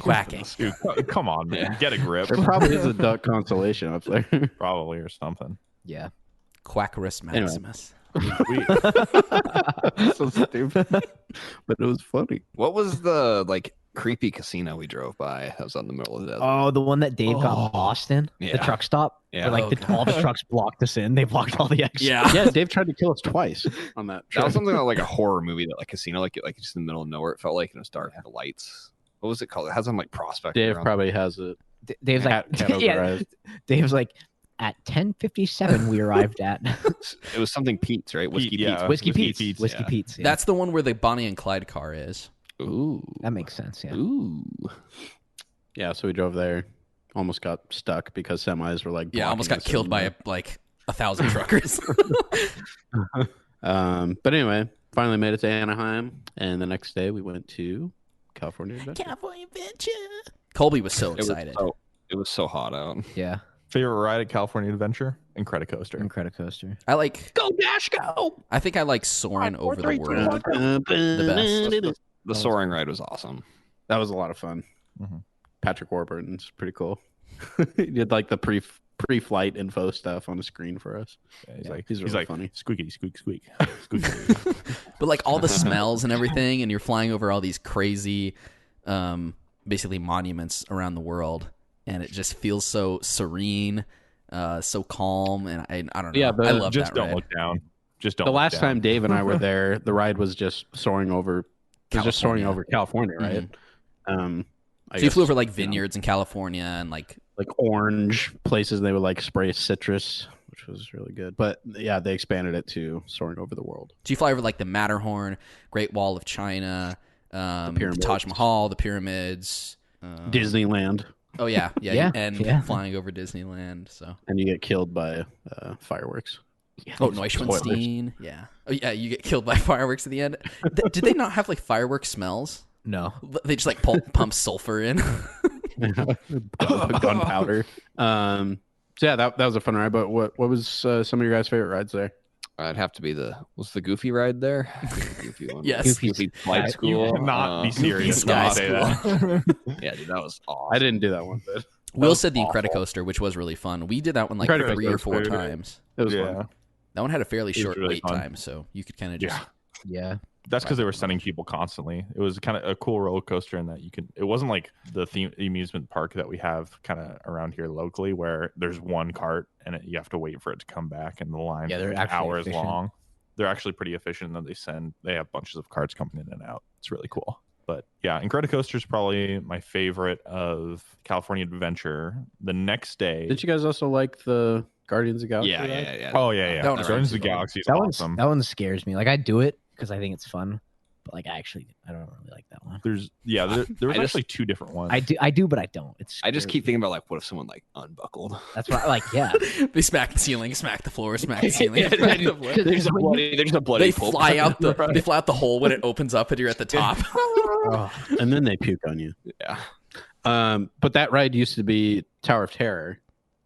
Quacking. Dude, come on, man. Get a grip. There probably is a duck constellation up there. Probably or something. Yeah. Quackerus Maximus. So stupid, but it was funny. What was the like creepy casino we drove by? That was on the middle of the desert. Oh, the one that Dave got lost in? Yeah. The truck stop? Yeah. Where, like, all the trucks blocked us in. They blocked all the exits. Yeah. Dave tried to kill us twice on that That trip. was something like a horror movie, that like casino, like just in the middle of nowhere. It felt like, and it was dark with the lights. What was it called? It has some like prospect. Dave probably has it. Dave's like, yeah. Dave's like, at 10:57 we arrived at. It was something Pete's, right? Whiskey Pete, yeah. Pete's. Whiskey Pete's. Pete's, Whiskey yeah. Pete's. Yeah. That's the one where the Bonnie and Clyde car is. Ooh. That makes sense. Yeah. Ooh. Yeah, so we drove there. Almost got stuck because semis were like. Yeah, almost blocking got us killed in by there. 1,000 truckers. But anyway, finally made it to Anaheim, and the next day we went to California Adventure. California Adventure. Colby was so excited. It was so hot out. Yeah. Favorite ride at California Adventure? Incredicoaster. Incredicoaster. I like. Go Dash Go! I think I like soaring over the world. The best. The soaring ride was awesome. That was a lot of fun. Mhm. Patrick Warburton's pretty cool. He did like the pre-flight info stuff on the screen for us. Yeah, He's really like funny. Squeaky, squeak, squeak, squeaky. But like all the smells and everything, and you're flying over all these crazy, basically monuments around the world, and it just feels so serene, so calm, and I don't know. Yeah, I love Just that don't ride. look down. Just don't. The look last down. time Dave and I were there, the ride was just soaring over. It was just soaring over California, right? I So you flew guess, over like vineyards in California and like orange places. They would like spray citrus, which was really good. But yeah, they expanded it to soaring over the world. so you fly over like the Matterhorn, Great Wall of China, the pyramids. Taj Mahal, the pyramids, Disneyland, Oh yeah, Yeah, and yeah. flying over Disneyland. So and you get killed by fireworks. Neuschwanstein, yeah. Oh yeah, you get killed by fireworks at the end. Did they not have like firework smells? No. They just like pump sulfur in. Gunpowder. So yeah, that was a fun ride. But what was some of your guys' favorite rides there? I'd have to be the Goofy ride there? Goofy one. Yes. Goofy Flight You School. cannot be serious. Sky Don't say that. Yeah, dude, that was awesome. I didn't do that one, but Will said the Incredicoaster, which was really fun. We did that one like Incredicoaster 3 or was 4 very good. times. it was Yeah, fun. That one had a fairly was short really wait fun. time, so you could kind of just yeah. Yeah. That's because they were sending people constantly. It was kind of a cool roller coaster in that you could. It wasn't like the amusement park that we have kind of around here locally, where there's one cart and you have to wait for it to come back, and the line Yeah, they're is actually hours efficient. long. They're actually pretty efficient. That they have bunches of carts coming in and out. It's really cool. But yeah, Incredicoaster is probably my favorite of California Adventure. The next day, Did you guys also like the Guardians of the Galaxy? Yeah, ride? yeah. oh yeah, That one's Guardians of the really fun. Galaxy is That awesome. one scares me. Like, I do it because I think it's fun, but like I don't really like that one. There was I just- actually 2 different ones. I do, but I don't. It's I just scary. keep thinking about like, what if someone like unbuckled? That's why, like, yeah. they smack the ceiling, smack the floor, smack the ceiling. smack the floor. There's a bloody. They pulp. fly out the hole when it opens up and you're at the top. Oh, And then they puke on you. Yeah. But that ride used to be Tower of Terror.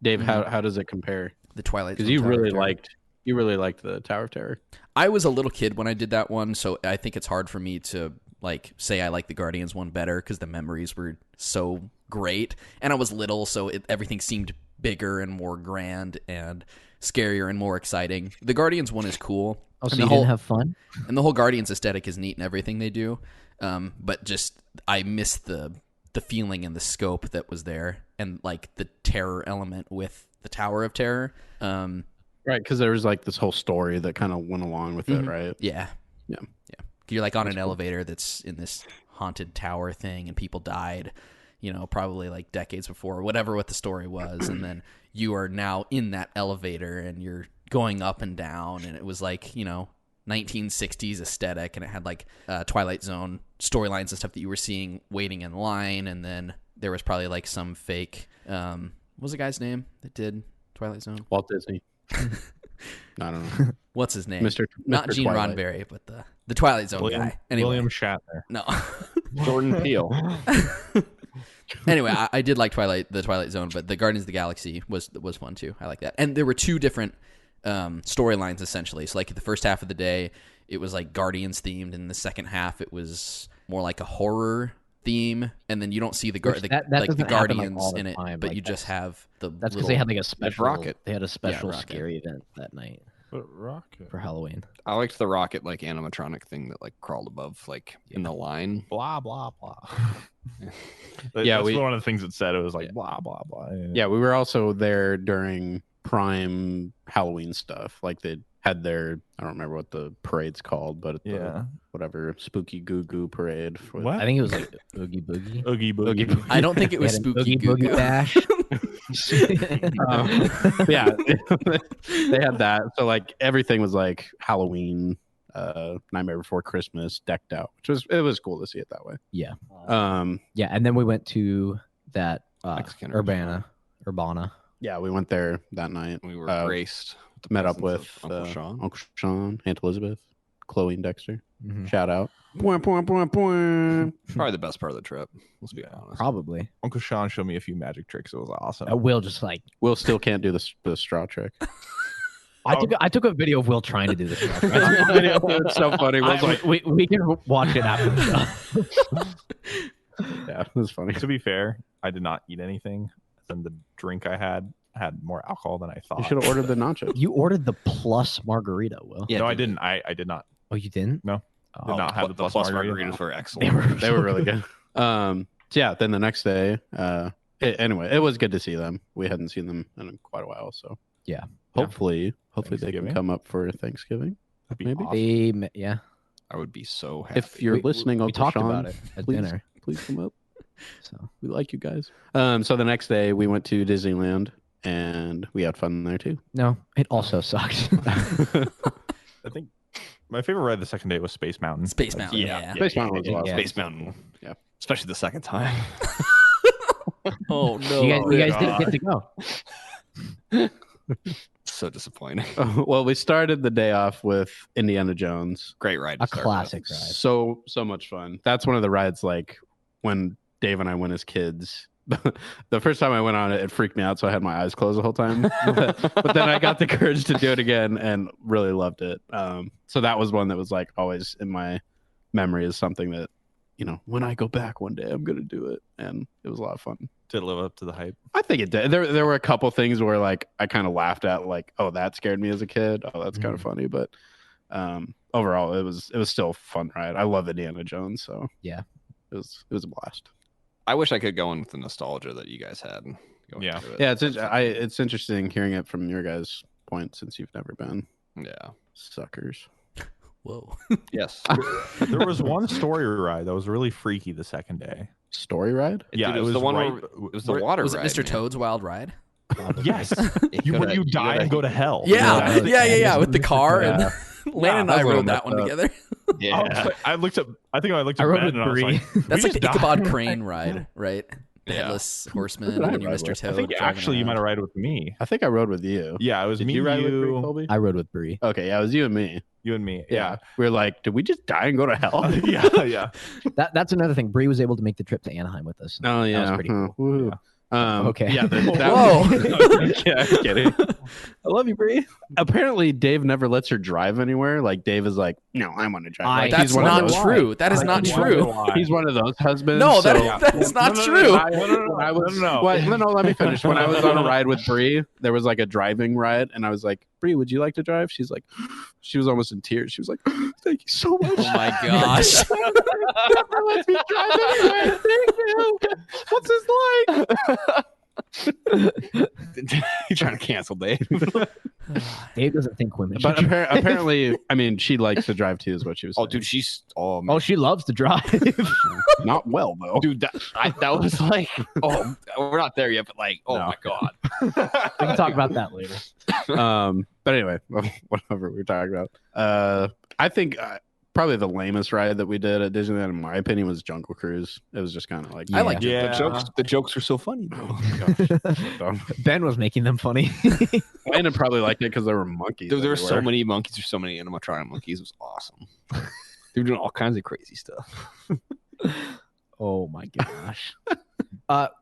Dave, how does it compare? The Twilight Because Zone you Tower of really Terror. liked the Tower of Terror. I was a little kid when I did that one, so I think it's hard for me to like say I like the Guardians one better because the memories were so great, and I was little, so everything seemed bigger and more grand and scarier and more exciting. The Guardians one is cool. oh, so And you the whole didn't have fun? and the whole Guardians aesthetic is neat and everything they do, but just I miss the feeling and the scope that was there, and like the terror element with the Tower of Terror. Right, because there was like this whole story that kind of went along with it, right? Yeah. Yeah. Yeah. You're like on an elevator that's in this haunted tower thing and people died, probably like decades before, whatever what the story was. And then you are now in that elevator and you're going up and down. And it was like, 1960s aesthetic. And it had like Twilight Zone storylines and stuff that you were seeing waiting in line. And then there was probably like some fake, what was the guy's name that did Twilight Zone? Walt Disney. I don't know. What's his name? Not Mr. Gene Twilight. Roddenberry, but the Twilight Zone guy. Anyway, William Shatner. no. Jordan Peele. Anyway, I did like the Twilight Zone, but the Guardians of the Galaxy was fun too. I like that. And there were 2 different storylines essentially. So like the first half of the day, it was like Guardians themed, and the second half it was more like a horror theme, and then you don't see the that like the doesn't happen, Guardians all the in it, time. but Like, you just have the That's because little... they had like a special rocket. They had a special rocket. scary event that night But rocket. for Halloween. I liked the rocket like animatronic thing that like crawled above like in the line. Blah blah blah. Yeah, that's one of the things it said. It was like blah blah blah. Yeah, we were also there during prime Halloween stuff. Like they had their, I don't remember what the parade's called, but the, whatever spooky goo goo parade. What? I think it was like Oogie Boogie. Oogie boogie. I don't think it was They had an spooky Oogie Boogie goo. Bash. Yeah, they had that. So like everything was like Halloween, Nightmare Before Christmas, decked out, which was cool to see it that way. Yeah. Yeah, and then we went to that Mexican Urbana. we went there that night. We were graced. Met up with Uncle Sean, Aunt Elizabeth, Chloe, and Dexter. Mm-hmm. Shout out. Probably Probably the best part of the trip. Let's be honest. Probably. Uncle Sean showed me a few magic tricks. It was awesome. Will just like Will still can't do the straw trick. I took a video of Will trying to do this. It's so funny. Will's like, we can watch it after the show. yeah, it was funny. To be fair, I did not eat anything, and the drink I had more alcohol than I thought. You should have ordered the nachos. You ordered the plus margarita, Will. No, I didn't. I did not. Oh, you didn't? No. Oh, Did not have the plus margarita. Margaritas were excellent. They were really good. So yeah, then the next day, anyway, it was good to see them. We hadn't seen them in quite a while, so yeah. Hopefully they can Thanksgiving? come up for Thanksgiving. That'd be Maybe. awesome. Yeah. I would be so happy. If you're listening, we Uncle talked Sean, about it at please, dinner. please come up. So We like you guys. So the next day we went to Disneyland and we had fun there too. no, it also sucked. I think my favorite ride the second day was Space Mountain. Space Mountain. Yeah. Yeah. Space Mountain was a lot of fun. Space Mountain. Yeah. Especially the second time. Oh no. you guys didn't get to go. So disappointing. Well, we started the day off with Indiana Jones. Great ride. to A start classic with. ride. So much fun. That's one of the rides like when Dave and I went as kids. The first time I went on it, it freaked me out, so I had my eyes closed the whole time. But then I got the courage to do it again and really loved it. So that was one that was like always in my memory as something that, you know, when I go back one day, I'm gonna do it, and it was a lot of fun. Did it live up to the hype? I think it did. There were a couple things where like I kind of laughed at, like, oh, that scared me as a kid. Oh, that's kind of funny, but overall, it was still a fun ride. I love Indiana Jones, so Yeah. it was a blast. I wish I could go in with the nostalgia that you guys had. Going Yeah. through it. Yeah, it's interesting hearing it from your guys' point since you've never been. Yeah. Suckers. Whoa. Yes. There was one story ride that was really freaky the second day. Story ride? Yeah, Dude, it was the one right, where it was the water Was it ride, Mr. man. Toad's Wild Ride? Yes. It When coulda- you die coulda- and go to hell. Yeah. With the car. Yeah. And Landon and I that's what rode I'm that one up. together. Yeah. I looked up. I think I looked I at rode Ben with and I was Bree. like, That's we like the just Ichabod died. Crane ride, right? The Yeah. Headless Horseman Who did I and you ride Mr. with? Toad. I think driving actually you around. might have ride with me. I think I rode with you. Yeah, it was Did me, you ride with Bree, Colby? I rode with Bree. Okay, yeah, it was you and me. you and me. Yeah. We were like, did we just die and go to hell? yeah. That's another thing. Bree was able to make the trip to Anaheim with us. Oh yeah. That was pretty cool. Woo. Okay. Yeah. Whoa. Yeah, I'm kidding. I love you, Bree. Apparently, Dave never lets her drive anywhere. Like Dave is like, no, I want to drive. Like, That's he's one of not those- true. That is I not wonder true. why. He's one of those husbands. No, so- that is not true. No. No, let me finish. When I was on a ride with Bree, there was like a driving ride, and I was like, Bree, would you like to drive? She's like, she was almost in tears. She was like, thank you so much. Oh my gosh. Never lets me drive anywhere. Thank you. What's this like? You're trying to cancel Dave. Dave doesn't think women But should. apparently, I mean, she likes to drive too, is what she was saying. Oh, dude, she's man. Oh, she loves to drive. Not well, though. dude, that was like, oh, we're not there yet, but like, oh No. my god. We can talk about that later. But anyway, whatever we were talking about. I think probably the lamest ride that we did at Disneyland, in my opinion, was Jungle Cruise. It was just kind of like, I liked it. Yeah. The jokes were so funny though. Ben was making them funny. Landon probably liked it because there were monkeys. There were so everywhere. many monkeys. There's so many animatronic monkeys. It was awesome. They were doing all kinds of crazy stuff. Oh my gosh.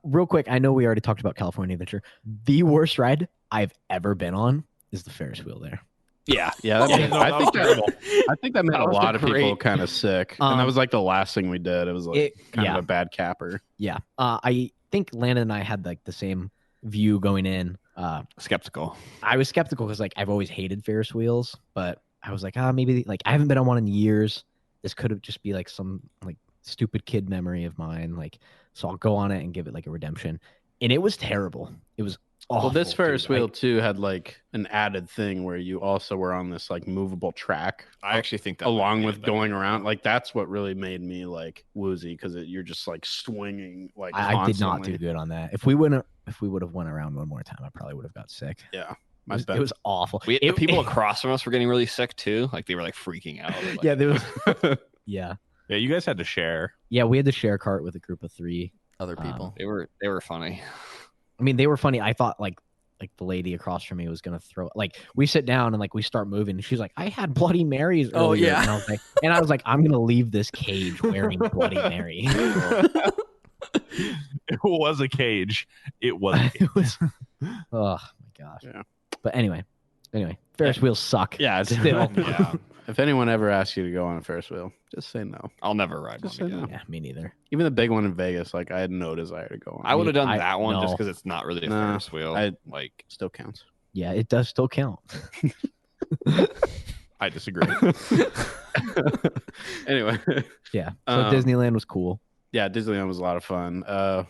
Real quick, I know we already talked about California Adventure. The worst ride I've ever been on is the Ferris wheel there. Yeah, I think that made a lot of people kind of sick, and that was like the last thing we did. It was like kind of a bad capper. Yeah, I think Landon and I had like the same view going in. Skeptical. I was skeptical because like I've always hated Ferris wheels, but I was like, maybe like I haven't been on one in years. This could have just be like some like stupid kid memory of mine. Like, so I'll go on it and give it like a redemption. And it was terrible. It was awful. Well, this Ferris wheel too had like an added thing where you also were on this like movable track. I actually think that along with going around, like that's what really made me like woozy because you're just like swinging. Like I did not do good on that. If we would have went around one more time, I probably would have got sick. Yeah. It was awful. The people across from us were getting really sick too. Like they were like freaking out. Like, yeah, there was. Yeah, you guys had to share. Yeah, we had to share a cart with a group of 3 other people. They were funny. I mean, they were funny. I thought like the lady across from me was gonna throw. Like we sit down and like we start moving. And she's like, "I had Bloody Marys." Earlier. Oh yeah. And I was like, "I'm gonna leave this cage wearing Bloody Mary." It was a cage. It was. Oh my gosh. Yeah. But anyway, Ferris wheels suck. Yeah, still. Yeah. If anyone ever asks you to go on a Ferris wheel, just say no. I'll never ride Just one say again. no. Yeah, me neither. Even the big one in Vegas, like I had no desire to go on. I would have done I- that one no. just because it's not really a Nah, Ferris wheel. Like still counts. Yeah, it does still count. I disagree. Anyway, Yeah. So Disneyland was cool. yeah, Disneyland was a lot of fun.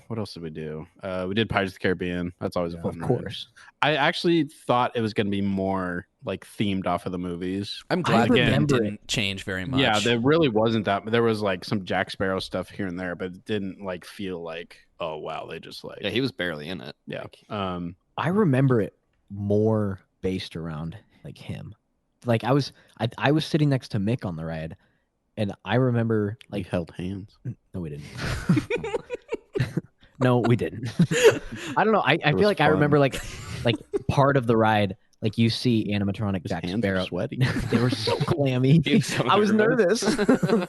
What else did we do? We did Pirates of the Caribbean. That's always a fun. Of ride. course. I actually thought it was going to be more like themed off of the movies. I'm glad the again, theme didn't change very much. Yeah, there really wasn't that. There was like some Jack Sparrow stuff here and there, but it didn't like feel like, oh wow, they just like yeah, he was barely in it. yeah. Like, I remember it more based around like him. Like I was sitting next to Mick on the ride, and I remember Like like held hands. no, we didn't. No, we didn't. I don't know. I feel was like I fun. remember like part of the ride, like you see animatronic His Jack hands Sparrow. are sweaty. They were so clammy. He was so I was nervous. nervous.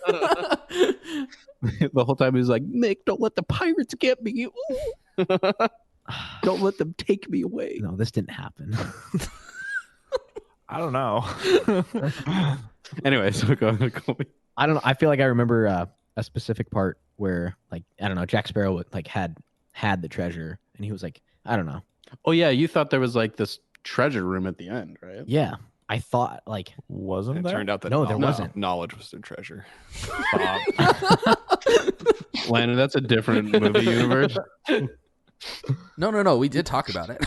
The whole time he was like, Mick, don't let the pirates get me. Ooh. Don't let them take me away. No, this didn't happen. I don't know. Anyway, so go. I don't know. I feel like I remember a specific part where, like, I don't know, Jack Sparrow like had the treasure, and he was like, I don't know. Oh yeah, you thought there was like this treasure room at the end, right? Yeah, I thought like Wasn't it there? turned out that No, there wasn't. Knowledge was their treasure. Landon, that's a different movie universe. No. We did talk about it.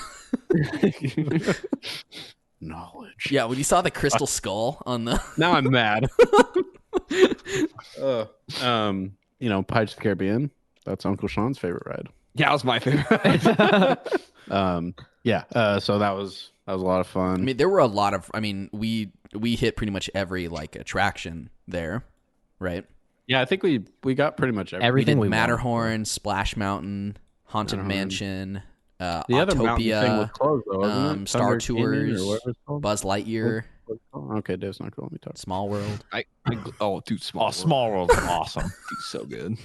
Knowledge. Yeah, when you saw the crystal skull on the. Now I'm mad. Pirates of the Caribbean. That's Uncle Sean's favorite ride. Yeah, that was my favorite. So that was a lot of fun. I mean, there were a lot of. I mean, we hit pretty much every like attraction there, right? Yeah, I think we got pretty much everything. We everything did we Matterhorn, Splash Mountain, Haunted Matterhorn. Mansion, The other mountain thing was Autopia, closed, though, wasn't it? Star Thunder Canyon or Tours, whatever it's called? Buzz Lightyear, Okay, Dave's not cool. Let me talk. Small World. Dude, Small. Small World's awesome. Dude, so good.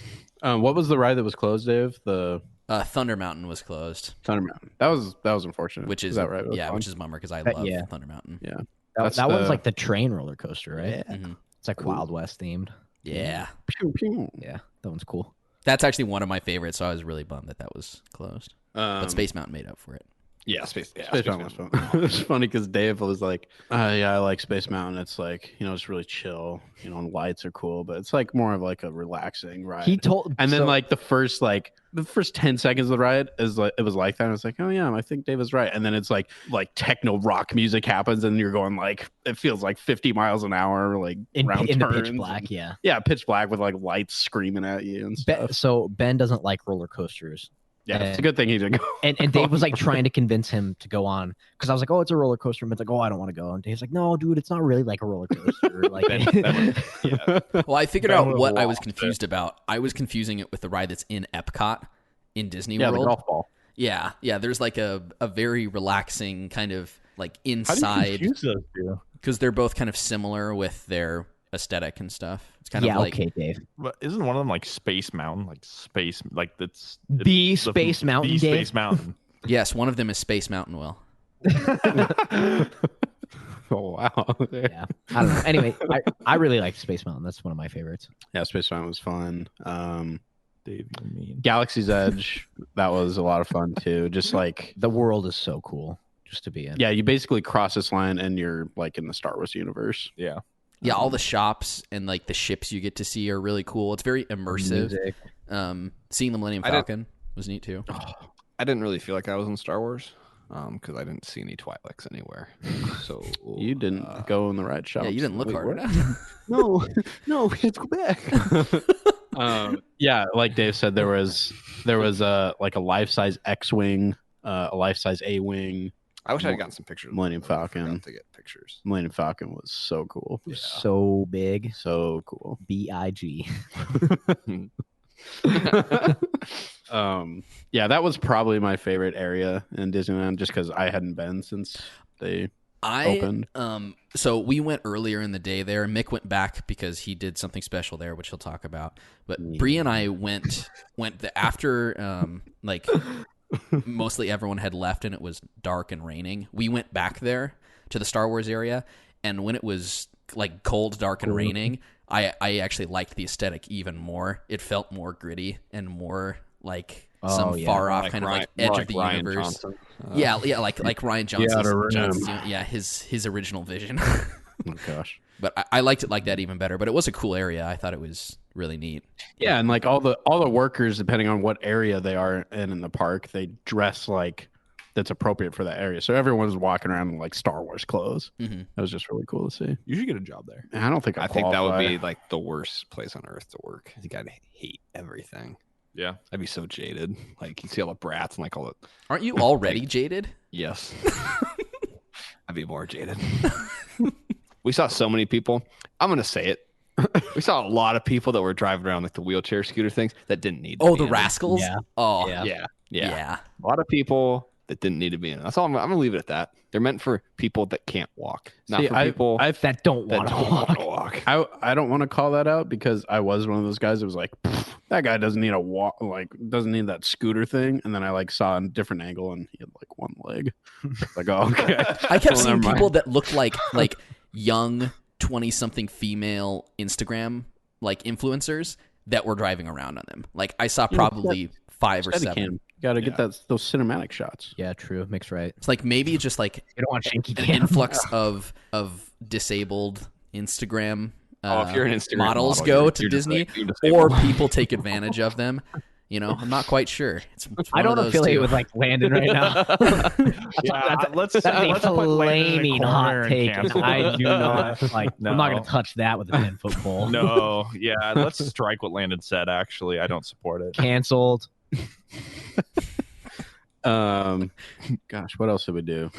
What was the ride that was closed, Dave? The Thunder Mountain was closed, Thunder Mountain. That was unfortunate. which is that right? It was fun. which is a bummer because I That- love yeah. Thunder Mountain. Yeah. that, That's one's the- like the train roller coaster, right? Mhm. It's like Cool. Wild West themed. Yeah, Pew, pew. Yeah, that one's cool. that's actually one of my favorites. So I was really bummed that was closed. But Um, Space Mountain made up for it. Yeah, Space Mountain was fun. It was funny because Dave was like, yeah, I like Space Mountain. It's like, it's really chill, and lights are cool, but it's like more of like a relaxing ride. He told, and then so- like the first 10 seconds of the ride is like, it was like that. I was like, oh yeah, I think Dave is right. And then it's like techno rock music happens and you're going like, it feels like 50 miles an hour, like in round the turns. pitch black. Yeah. Yeah, pitch black with like lights screaming at you and stuff. So Ben doesn't like roller coasters. Yeah, it's a good thing he didn't go. And Dave was like trying to convince him to go on because I was like, oh, it's a roller coaster. And Ben's like, oh, I don't want to go. And Dave's like, no, dude, it's not really like a roller coaster. Like, Well, I figured Ben out would've what I was lost it. confused about. I was confusing it with the ride that's in Epcot in Disney Yeah, the World. golf ball. Yeah. There's like a very relaxing kind of like How do you inside confuse those two? because they're both kind of similar with their aesthetic and stuff. It's kind yeah, of like okay, Dave. But isn't one of them like Space Mountain? Like space, like that's The Space Mountain, The Dave? Space Mountain. yes, one of them is Space Mountain. Will Oh wow. Yeah, I don't know. Anyway, I really liked Space Mountain. That's one of my favorites. Yeah, Space Mountain was fun. Dave, you mean Galaxy's Edge, that was a lot of fun too. Just like The world is so cool just to be in. yeah, you basically cross this line and you're like in the Star Wars universe. yeah. Yeah, all the shops and like the ships you get to see are really cool. It's very immersive. Music. Seeing the Millennium Falcon was neat too. I didn't really feel like I was in Star Wars because I didn't see any Twi'leks anywhere. So You didn't go in the right shop. Yeah, you didn't look Wait, hard what? enough. no, let's go back. Yeah, like Dave said, there was a like a life-size X-wing, a life-size A-wing. I wish I had gotten some pictures. Millennium I Falcon. forgot to get pictures. Millennium Falcon was so cool. So big. So cool. BIG. Yeah, that was probably my favorite area in Disneyland just because I hadn't been since they opened. So we went earlier in the day there. Mick went back because he did something special there, which he'll talk about. But Bree and I went after like mostly everyone had left and it was dark and raining. We went back there to the Star Wars area, and when it was like cold, dark, and raining, I actually liked the aesthetic even more. It felt more gritty and more like far off kind of like edge of the Ryan universe. Johnson. Yeah, like Ryan Johnson's Yeah, his original vision. Oh gosh. But I liked it like that even better. But it was a cool area. I thought it was really neat. Yeah, and like all the workers, depending on what area they are in the park, they dress like that's appropriate for that area. So everyone's walking around in like Star Wars clothes. Mm-hmm. That was just really cool to see. You should get a job there. I don't think I think that would be like the worst place on earth to work. I think I'd hate everything. Yeah. I'd be so jaded. Like you see all the brats and like all the. Aren't you already jaded? Yes. I'd be more jaded. We saw so many people. I'm gonna say it. We saw a lot of people that were driving around like the wheelchair scooter things that didn't need to Oh, be the in it. rascals? Yeah. Oh, Yeah. A lot of people that didn't need to be in it. That's all. I'm gonna leave it at that. They're meant for people that can't walk, not for people That don't that want to don't walk. want to walk. I don't want to call that out because I was one of those guys that was like, that guy doesn't need a walk, like doesn't need that scooter thing. And then I like saw a different angle and he had like one leg. Like, oh, okay. I kept Well, seeing never mind. people that looked like young 20-something female Instagram like influencers that were driving around on them. Like I saw probably 5 or 7. You got to get those cinematic shots. Yeah, true. Mick's right. It's like maybe just like You don't want shaky an cam. influx of disabled Instagram, If you're an Instagram models model, go you're to just, Disney, like, you're or disabled. people take advantage of them. You know, I'm not quite sure. It's I one of don't those affiliate two. with like Landon right now. Let's That's a put Landon in a flaming corner hot and take. cancel I him. do not like. I'm not going to touch that with a 10-foot pole. No, yeah, let's strike what Landon said. Actually, I don't support it. Canceled. Gosh, what else did we do?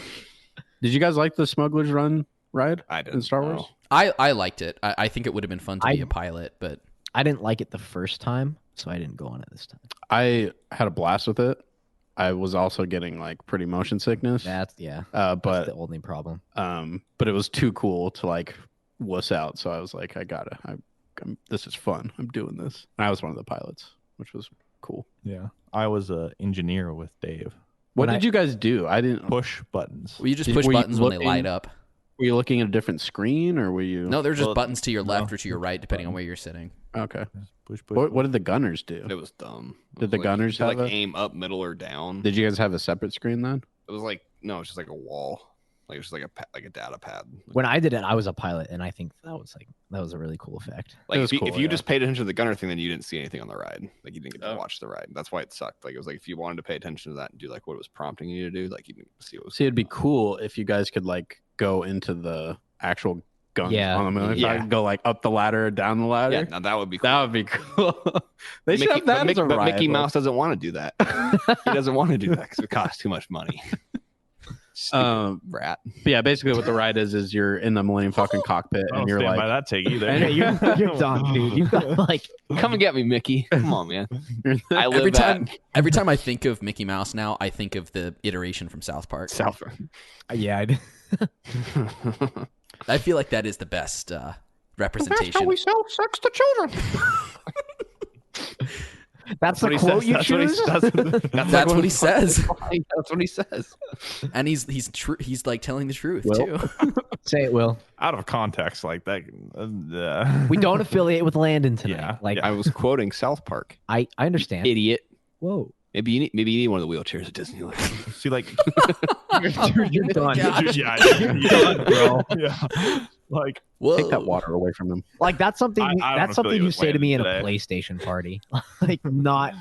Did you guys like the Smuggler's Run ride I didn't in Star know. Wars? I liked it. I think it would have been fun to be I- a pilot, but I didn't like it the first time, so I didn't go on it this time. I had a blast with it. I was also getting like pretty motion sickness. That's that's But the only problem. it was too cool to like wuss out. So I was like, this is fun. I'm doing this. And I was one of the pilots, which was cool. Yeah, I was an engineer with Dave. What When did you guys do? I didn't. Push buttons. well, you just Did- push were you buttons when they looking- light up. Were you looking at a different screen or were you? No, there's just Well, buttons to your left no. or to your right, depending on where you're sitting. Okay. Push. What did the gunners do? It was dumb. It Did was the like, gunners you could, have like a- aim up, middle, or down? Did you guys have a separate screen then? It was like no, it's just like a wall. Like it's just like a data pad. When I did it, I was a pilot, and I think that was a really cool effect. Like It was if cool, you yeah. just paid attention to the gunner thing, then you didn't see anything on the ride. Like you didn't get to Oh. watch the ride. That's why it sucked. Like it was like if you wanted to pay attention to that and do like what it was prompting you to do, like you didn't see what was. See, it'd be cool if you guys could like go into the actual guns Yeah. on the moon. If Yeah. I could go like up the ladder, down the ladder. Yeah, now that would be cool. That would be cool. They should have that but as a but ride. Mickey like- Mouse doesn't want to do that. He doesn't want to do that because it costs too much money. Stupid rat. But yeah, basically what the ride is you're in the Millennium Falcon cockpit I don't and you're stand by like, that take either. I know you're done, dude. You got like Come and get me, Mickey. Come on, man. I live Every time I think of Mickey Mouse now, I think of the iteration from South Park. South. yeah. I did. I feel like that is the best representation. sell sex to children. That's the what he quote says. you That's what he choose? That's what he says. That's what he says. And he's true. He's like telling the truth Will? too. Say it, Will. Out of context like that. We don't affiliate with Landon tonight. Yeah, Like I was quoting South Park. I understand. Idiot. Whoa. Maybe you need one of the wheelchairs at Disneyland. See, like, You're done. yeah, you're done, bro. Yeah, like, Whoa. Take that water away from him. Like that's something. I don't That's something affiliate you with say to me in Landon a today. PlayStation party. Like not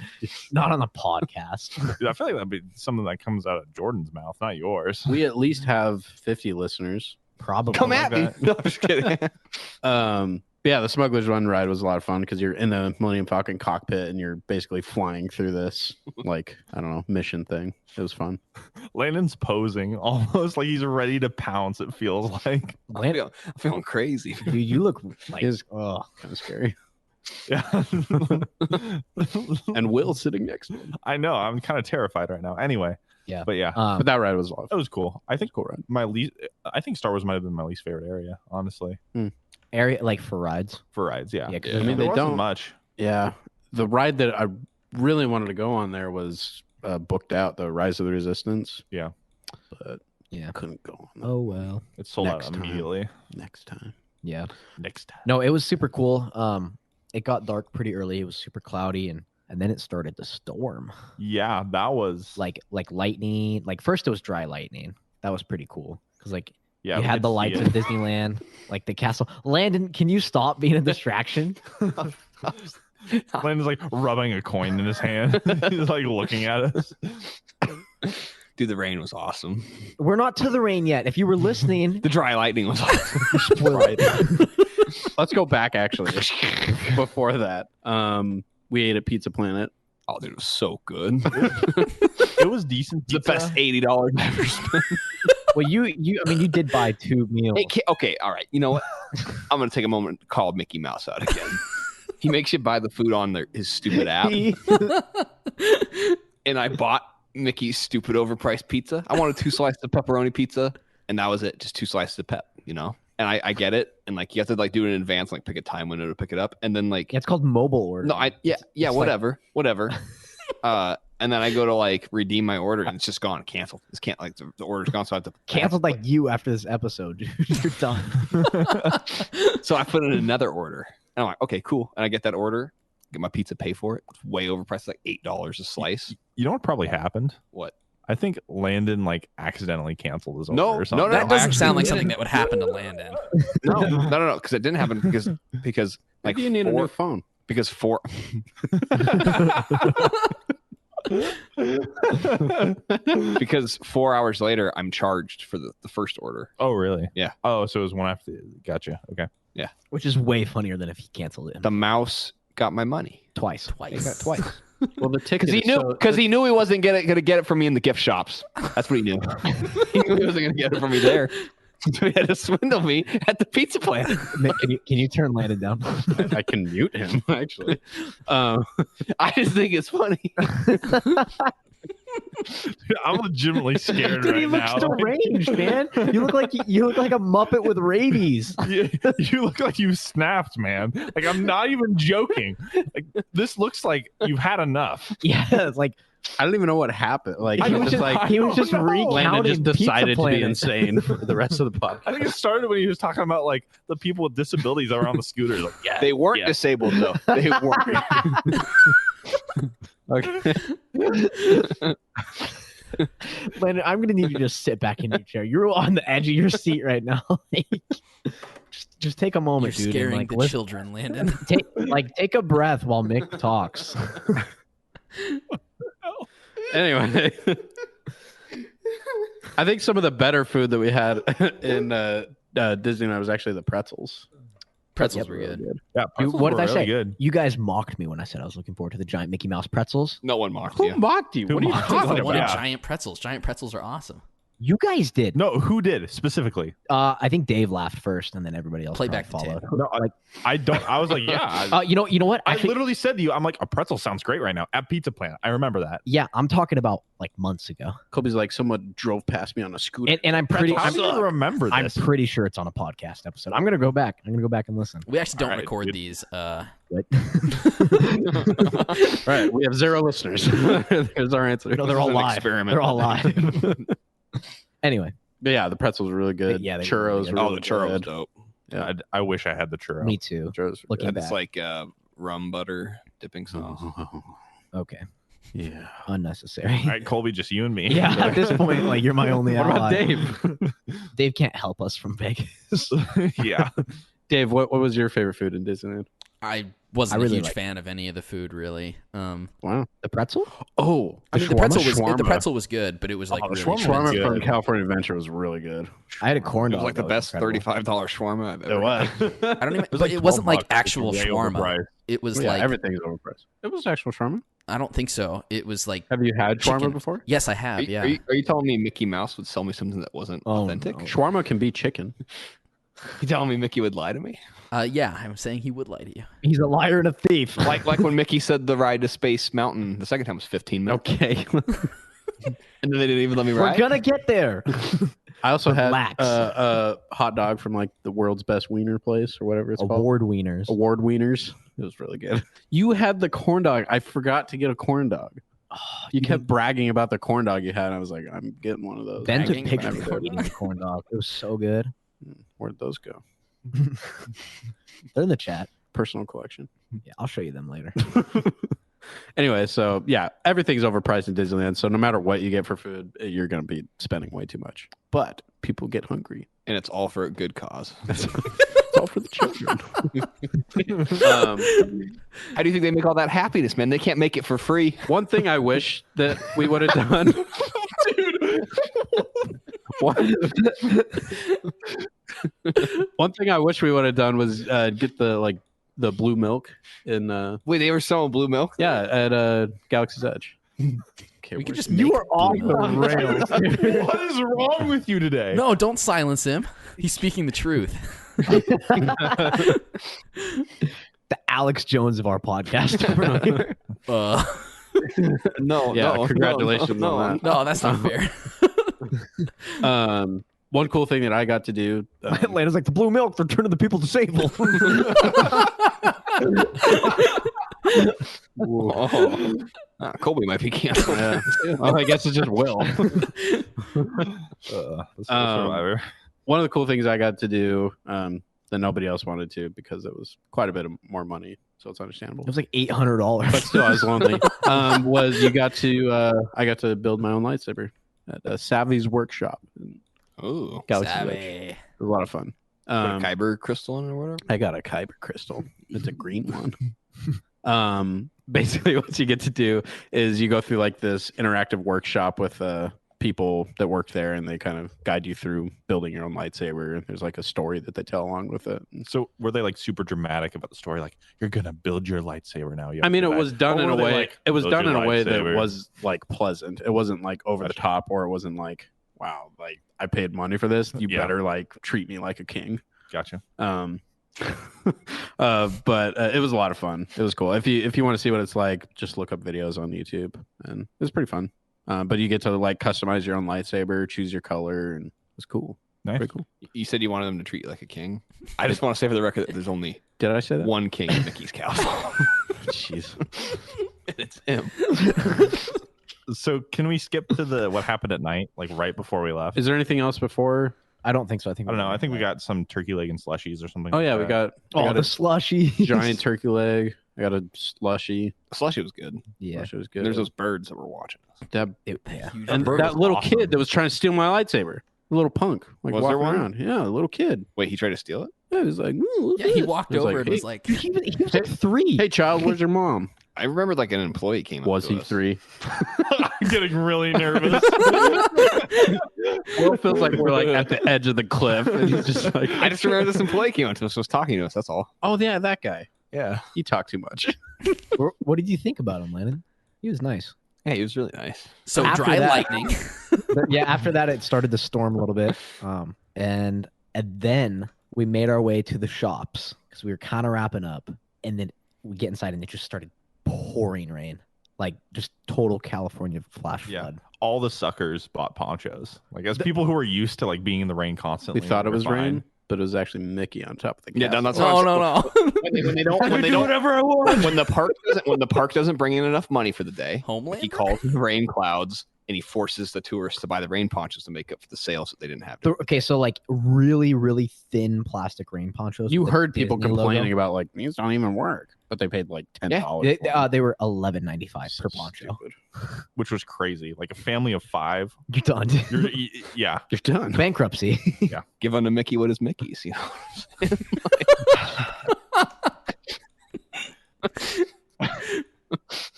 on a podcast. dude, I feel like that'd be something that comes out of Jordan's mouth, not yours. We at least have 50 listeners. Probably. Come like at me. that. No, I'm just kidding. Yeah, the Smuggler's Run ride was a lot of fun because you're in the Millennium Falcon cockpit and you're basically flying through this, like, I don't know, mission thing. It was fun. Landon's posing almost like he's ready to pounce, it feels like. Landon, I'm feeling crazy. dude, you look like It is oh. kind of scary. Yeah. And Will sitting next to him. I know. I'm kind of terrified right now. Anyway. Yeah. But yeah, But that ride was a lot of that fun. was cool. I think Cool ride. I think Star Wars might have been my least favorite area, honestly, Area like for rides. for rides. Yeah. Yeah, 'cause I mean, there they wasn't don't much. Yeah. The ride that I really wanted to go on there was booked out, the Rise of the Resistance. Yeah. But Yeah. couldn't go on that Oh well. It sold Next out time. immediately. next time. Yeah. Next time. No, it was super cool. It got dark pretty early. It was super cloudy and then it started to storm. Yeah, that was Like lightning. Like first it was dry lightning. That was pretty cool. Because like yeah, you we had could the see lights it. at Disneyland, like the castle. Landon, can you stop being a distraction? Landon's like rubbing a coin in his hand. He's like looking at us. Dude, the rain was awesome. We're not to the rain yet. If you were listening, The dry lightning was awesome. spoil it. Let's go back actually. Before that, we ate at Pizza Planet. Oh, dude, it was so good. It was decent. The Pizza. best $80 I've ever spent. Well, you did buy 2 meals. Okay, all right. You know what? I'm gonna take a moment to call Mickey Mouse out again. He makes you buy the food on his stupid app, and I bought Mickey's stupid overpriced pizza. I wanted 2 slices of pepperoni pizza, and that was it. Just 2 slices of pep, you know. And I get it, and like you have to like do it in advance, like pick a time window to pick it up, and then like Yeah, it's called mobile order. no, It's whatever. And then I go to like redeem my order, and it's just gone, canceled. It's can't like the order's gone, so I have to canceled like you after this episode, dude. You're done. So I put in another order. And I'm like, okay, cool. And I get that order, get my pizza, pay for it. It's way overpriced, like $8 a slice. You know what probably happened? What? I think Landon like accidentally canceled his order No, or something. no, That doesn't actually sound like didn't. something that would happen to Landon. No, because it didn't happen because like Maybe you need a new phone. because 4 because 4 hours later I'm charged for the first order. Oh, really? Yeah. Oh, so it was one after. Gotcha. Okay. Which is way funnier than if he canceled it The mouse got my money twice. Twice. He got twice. Well, the ticket because he knew he wasn't gonna get it from me in the gift shops. That's what he knew. He knew he wasn't gonna get it from me there. So he had to swindle me at the pizza plant. Nick, can you turn Landon down? I can mute him actually. I just think it's funny. I'm legitimately scared Dude, right he looks now. deranged, man. You look like a Muppet with rabies. You look like you snapped, man. Like I'm not even joking. Like this looks like you've had enough. Yeah, it's like I don't even know what happened. Like I he don't was just know. like he was just Landon Landon recounting just decided Pizza to be Planet. insane for the rest of the podcast. I think it started when he was talking about like the people with disabilities that were on the scooters. Like, yeah, They weren't yeah. disabled though. They weren't. Okay. Landon, I'm gonna need you to just sit back in your chair. You're on the edge of your seat right now. just take a You're moment, dude. scaring And, like, the listen- children, Landon. take a breath while Mick talks. Anyway, I think some of the better food that we had in Disneyland was actually the pretzels. Pretzels Yep. were good. Yeah, Dude, pretzels what did were I really say? good. You guys mocked me when I said I was looking forward to the giant Mickey Mouse pretzels. No one mocked Who you. mocked you? Who What are you mocked talking you? I wanted about? giant pretzels. Giant pretzels are awesome. You guys did. No, who did specifically? I think Dave laughed first, and then everybody else Play back the followed. tape. No, I don't. I was like, yeah. You know what? I literally said to you, I'm like, a pretzel sounds great right now at Pizza Planet. I remember that. Yeah, I'm talking about like months ago. Kobe's like, someone drove past me on a scooter. And I'm pretty. How do you remember this? I'm pretty sure it's on a podcast episode. I'm gonna go back. And listen. We actually don't All right, record dude. these. What? Right, we have 0 listeners. There's our answer. No, they're all an live. experiment. They're all live. Anyway, But yeah, the pretzels were really good. Yeah, they were churros. really good. Were Oh, really the churro was good. dope. Yeah, I wish I had the churro. me too. churros. Were Looking good. back. It's like rum butter dipping sauce. Oh, Okay, yeah. unnecessary. All right, Colby, just you and me. Yeah, at this point, like you're my only What about ally. Dave? Dave can't help us from Vegas. Yeah. Dave, what was your favorite food in Disneyland? I wasn't I really a huge like- fan of any of the food, really. Wow. The pretzel? Oh, I mean, the shawarma? pretzel was good, but it was like Oh, the really shawarma was Shawarma expensive. from California Adventure was really good. I had a corn It dog. was like the that best incredible. $35 shawarma I've ever It had. was. I don't even. was But it wasn't like $12. It's actual way shawarma. overpriced. It was Yeah, like everything's overpriced. It was actual shawarma. I don't think so. It was like Have you had shawarma Chicken. before? yes, I have. Are you, Yeah. are you telling me Mickey Mouse would sell me something that wasn't Oh, authentic? no. Shawarma can be chicken. You telling me Mickey would lie to me? Yeah. I'm saying he would lie to you. He's a liar and a thief. Like when Mickey said the ride to Space Mountain the second time was 15 minutes. Okay. And then they didn't even let me We're ride. gonna get there. I also had Relax. a hot dog from like the world's best wiener place or whatever it's called. Award wieners. Award wieners. It was really good. You had the corn dog. I forgot to get a corn dog. You kept bragging about the corn dog you had. And I was like, I'm getting one of those. Ben took Bragging pictures about of eating the corn dog. It was so good. Where'd those go? They're in the chat. Personal collection. Yeah, I'll show you them later. Anyway, so yeah, everything's overpriced in Disneyland. So no matter what you get for food, you're going to be spending way too much. But people get hungry. And it's all for a good cause. It's all for the children. How do you think they make all that happiness, man? They can't make it for free. One thing I wish that we would have done, dude. One thing I wish we would have done was get the blue milk in Wait, they were selling blue milk? at Galaxy's Edge. Okay, We could just You make are off blue the milk. rails. What is wrong with you today? No, don't silence him. He's speaking the truth. The Alex Jones of our podcast. No, Yeah, no, congratulations no, on that. No, that's not fair. One cool thing that I got to do. Atlanta's like the blue milk. They're turning the people disabled. Oh. Colby might be canceled. Yeah. Well, I guess it just will. Survivor. One of the cool things I got to do that nobody else wanted to because it was quite a bit more money, so it's understandable. It was like $800. But still, I was lonely. Was you got to I got to build my own lightsaber at Savvy's workshop in Oh, Galaxy's Edge. Savvy. It was a lot of fun. put a Kyber crystal in it or whatever. I got a Kyber crystal. It's a green one. Basically, what you get to do is you go through like this interactive workshop with people that work there, and they kind of guide you through building your own lightsaber. There's like a story that they tell along with it. So were they like super dramatic about the story? Like, you're gonna build your lightsaber now. You have I mean, to it do was that? done Or in a were they way. like, It was build done your in a way that lightsaber? was like pleasant. It wasn't like over the top, or it wasn't like, wow, like I paid money for this. You Yeah. better like treat me like a king. Gotcha. But it was a lot of fun. It was cool. If you want to see what it's like, just look up videos on YouTube, and it was pretty fun. But you get to like customize your own lightsaber, choose your color, and it was cool. Nice. Pretty cool. You said you wanted them to treat you like a king. I just want to say for the record that there's only Did I say that? one king in Mickey's castle. Jeez. And it's him. So can we skip to the what happened at night, like right before we left? Is there anything else before? I don't think so. I think I don't know. I think we got some turkey leg and slushies or something. Oh like yeah, that. we got. I Oh, got the a slushy. giant turkey leg. I got a slushy. Slushy was good. Yeah. Slushy was good. There's those birds that were watching us. that, Yeah. Huge and bird that was little awesome. kid that was trying to steal my lightsaber. The little punk, like Was there walking one? around. Yeah, the little kid. Wait, he tried to steal it? Yeah, he was like, "Ooh, look Yeah, at he this." walked I was over and "Hey, was like, He was like 3. Hey, child, where's your mom?" I remember like an employee came up Was to he us. 3? I'm getting really nervous. Will feels like we're like at the edge of the cliff, and he's just like, I just remember this employee came up to us, was talking to us. That's all. "Oh yeah, that guy. Yeah. He talked too much." What did you think about him, Landon? He was nice. Hey, he was really nice. so After dry that- lightning. Yeah, after that, it started to storm a little bit. And then we made our way to the shops because we were kind of wrapping up. And then we get inside and it just started pouring rain. Like just total California flash flood. All the suckers bought ponchos. Like as people who are used to like being in the rain constantly. We thought it was rain, but it was actually Mickey on top of the castle. Yeah, that's no. When they don't whatever I want. When the park doesn't bring in enough money for the day, Homeland, he calls the rain clouds and he forces the tourists to buy the rain ponchos to make up for the sales that they didn't have. Okay, so like really, really thin plastic rain ponchos. You heard people complaining about like these don't even work, but they paid like $10. Yeah, they were $11.95 per poncho, which was crazy. Like a family of 5, you're done. You're done. Bankruptcy. Yeah, give unto Mickey what is Mickey's. You know.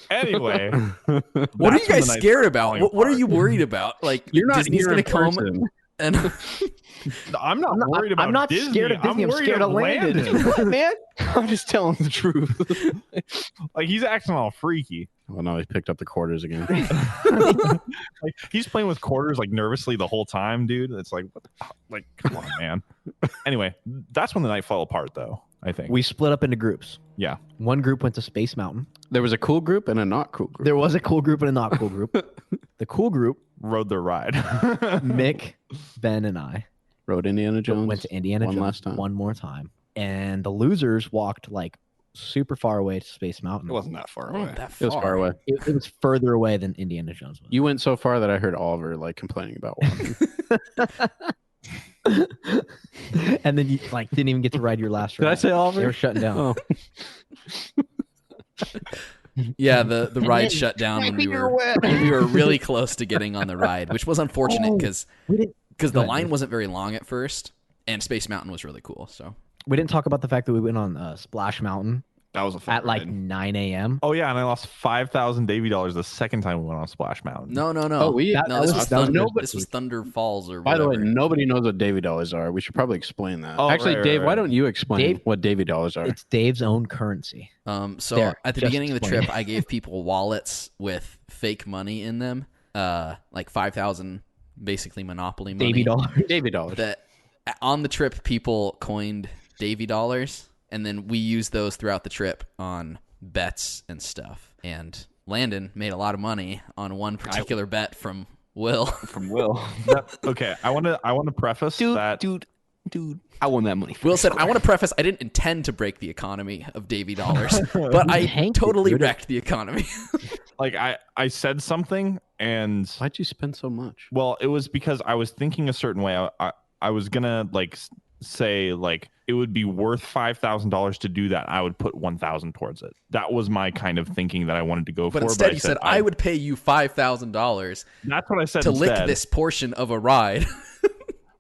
Anyway, what are you guys scared about? What are you worried about? Like you're not Disney's going to come and I'm not worried about. I'm not Disney. scared of Disney. I'm scared of Landon. What, man? I'm just telling the truth. Like he's acting all freaky. Well, no, he picked up the quarters again. Like he's playing with quarters like nervously the whole time, dude. It's like, come on, man. Anyway, that's when the night fell apart, though. I think we split up into groups. Yeah, one group went to Space Mountain. There was a cool group and a not cool group. There was a cool group and a not cool group. The cool group rode the ride. Mick, Ben, and I rode Indiana Jones. Went to Indiana Jones last time. One more time, and the losers walked like super far away to Space Mountain. It wasn't that far away. It was far away. It was further away than Indiana Jones was. You went so far that I heard Oliver like complaining about walking. And then you like didn't even get to ride your last ride. Did I say Oliver? They were shutting down. Oh. Yeah, the ride shut down when we were really close to getting on the ride, which was unfortunate because the line wasn't very long at first, and Space Mountain was really cool. So we didn't talk about the fact that we went on Splash Mountain. That was a fun at like 9 a.m. Oh yeah, and I lost $5,000 Davy dollars the second time we went on Splash Mountain. No. Oh, this was Thunder. This was Thunder Falls or whatever. By the way, nobody knows what Davy dollars are. We should probably explain that. Oh, actually, right, Dave, right. why don't you explain what Davy dollars are? It's Dave's own currency. So There, at the just beginning of the explain trip, I gave people wallets with fake money in them, like 5,000, basically Monopoly money. Davy dollars. That on the trip, people coined Davy dollars, and then we used those throughout the trip on bets and stuff. And Landon made a lot of money on one particular bet from Will. Okay, I want to preface that, dude. I won that money. Will said, "I want to preface. I didn't intend to break the economy of Davy dollars, but I totally wrecked the economy." Like I said something, and why'd you spend so much? Well, it was because I was thinking a certain way. I was gonna like say like it would be worth $5,000 to do that. I would put 1,000 towards it. That was my kind of thinking that I wanted to go for. But instead, you said I would pay you $5,000. That's what I said to instead. lick this portion of a ride.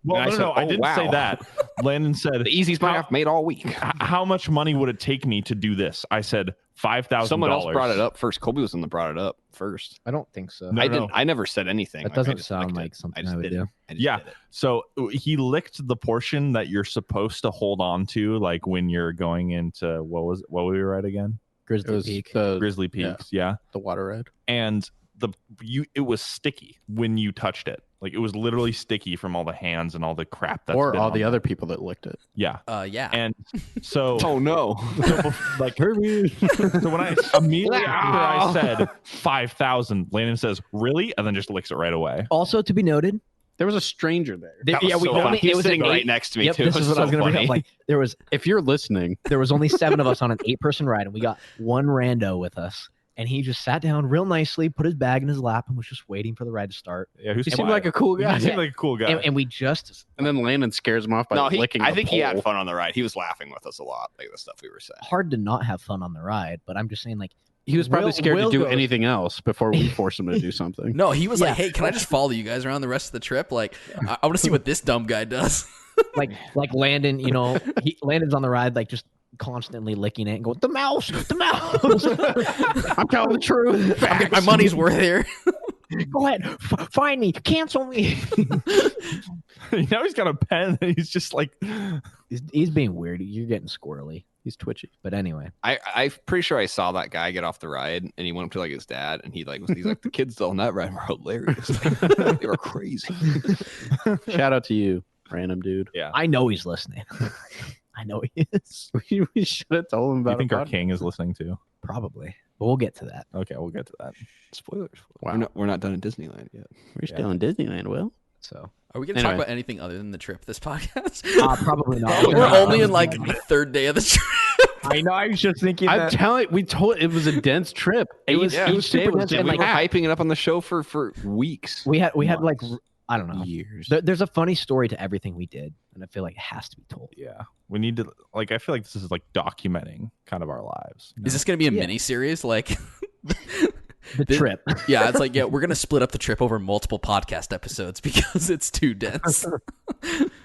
Well, no, I didn't say that. Landon said the easiest money I've made all week. How much money would it take me to do this? I said $5,000. Someone else brought it up first. Colby was the one that brought it up first. I don't think so. No. I never said anything. That doesn't sound like something I would do. Yeah. So he licked the portion that you're supposed to hold on to, like when you're going into what were we right again? Grizzly Peak. Grizzly Peaks. Yeah. The water ride. And it was sticky when you touched it. Like it was literally sticky from all the hands and all the crap that's or been all on the there. other people that licked it. Yeah. Yeah. And so oh no. So, like Herbie. So when I immediately after I said 5,000, Landon says, "Really?" and then just licks it right away. Also to be noted, there was a stranger there. He was sitting right next to me too. This is what I was going to bring up. Like there was, if you're listening, there was only 7 of us on an 8-person ride, and we got one rando with us. And he just sat down real nicely, put his bag in his lap, and was just waiting for the ride to start. Yeah, he seemed like a cool guy. He seemed like a cool guy. And we just... And then Landon scares him off by licking I think pole. he had fun on the ride. He was laughing with us a lot, like the stuff we were saying. Hard to not have fun on the ride, but I'm just saying, like... He was probably scared to do anything else before we forced him to do something. No, he was like, "Hey, can I just follow you guys around the rest of the trip? Like, I want to see what this dumb guy does." like Landon, Landon's on the ride, like just constantly licking it and going, the mouse. I'm telling the truth. My money's worth here. Go ahead, find me, cancel me. Now he's got a pen and he's just like he's being weird. You're getting squirrely. He's twitchy. But anyway, I'm pretty sure I saw that guy get off the ride, and he went up to like his dad, and he's like, the kids on that ride were hilarious. They were crazy. Shout out to you, random dude. Yeah. I know he's listening. I know he is. We should have told him Do about you think it. our king is listening too? Probably. But we'll get to that. Okay, we'll get to that. Spoilers. Wow. We're not done in Disneyland yet. We're still in Disneyland, Will. So Are we going to Anyway. talk about anything other than the trip this podcast? probably not. We're only in like the third day of the trip. I know. I was just thinking I'm that. telling it was a dense trip. It was each day super was dense, And and we like were hyping it up on the show for weeks. we had like I don't know. years. There's a funny story to everything we did, and I feel like it has to be told. Yeah. We need to like I feel like this is like documenting kind of our lives. Is this going to be a Yeah. mini series? Like, The trip. yeah, it's like, yeah, we're going to split up the trip over multiple podcast episodes because it's too dense.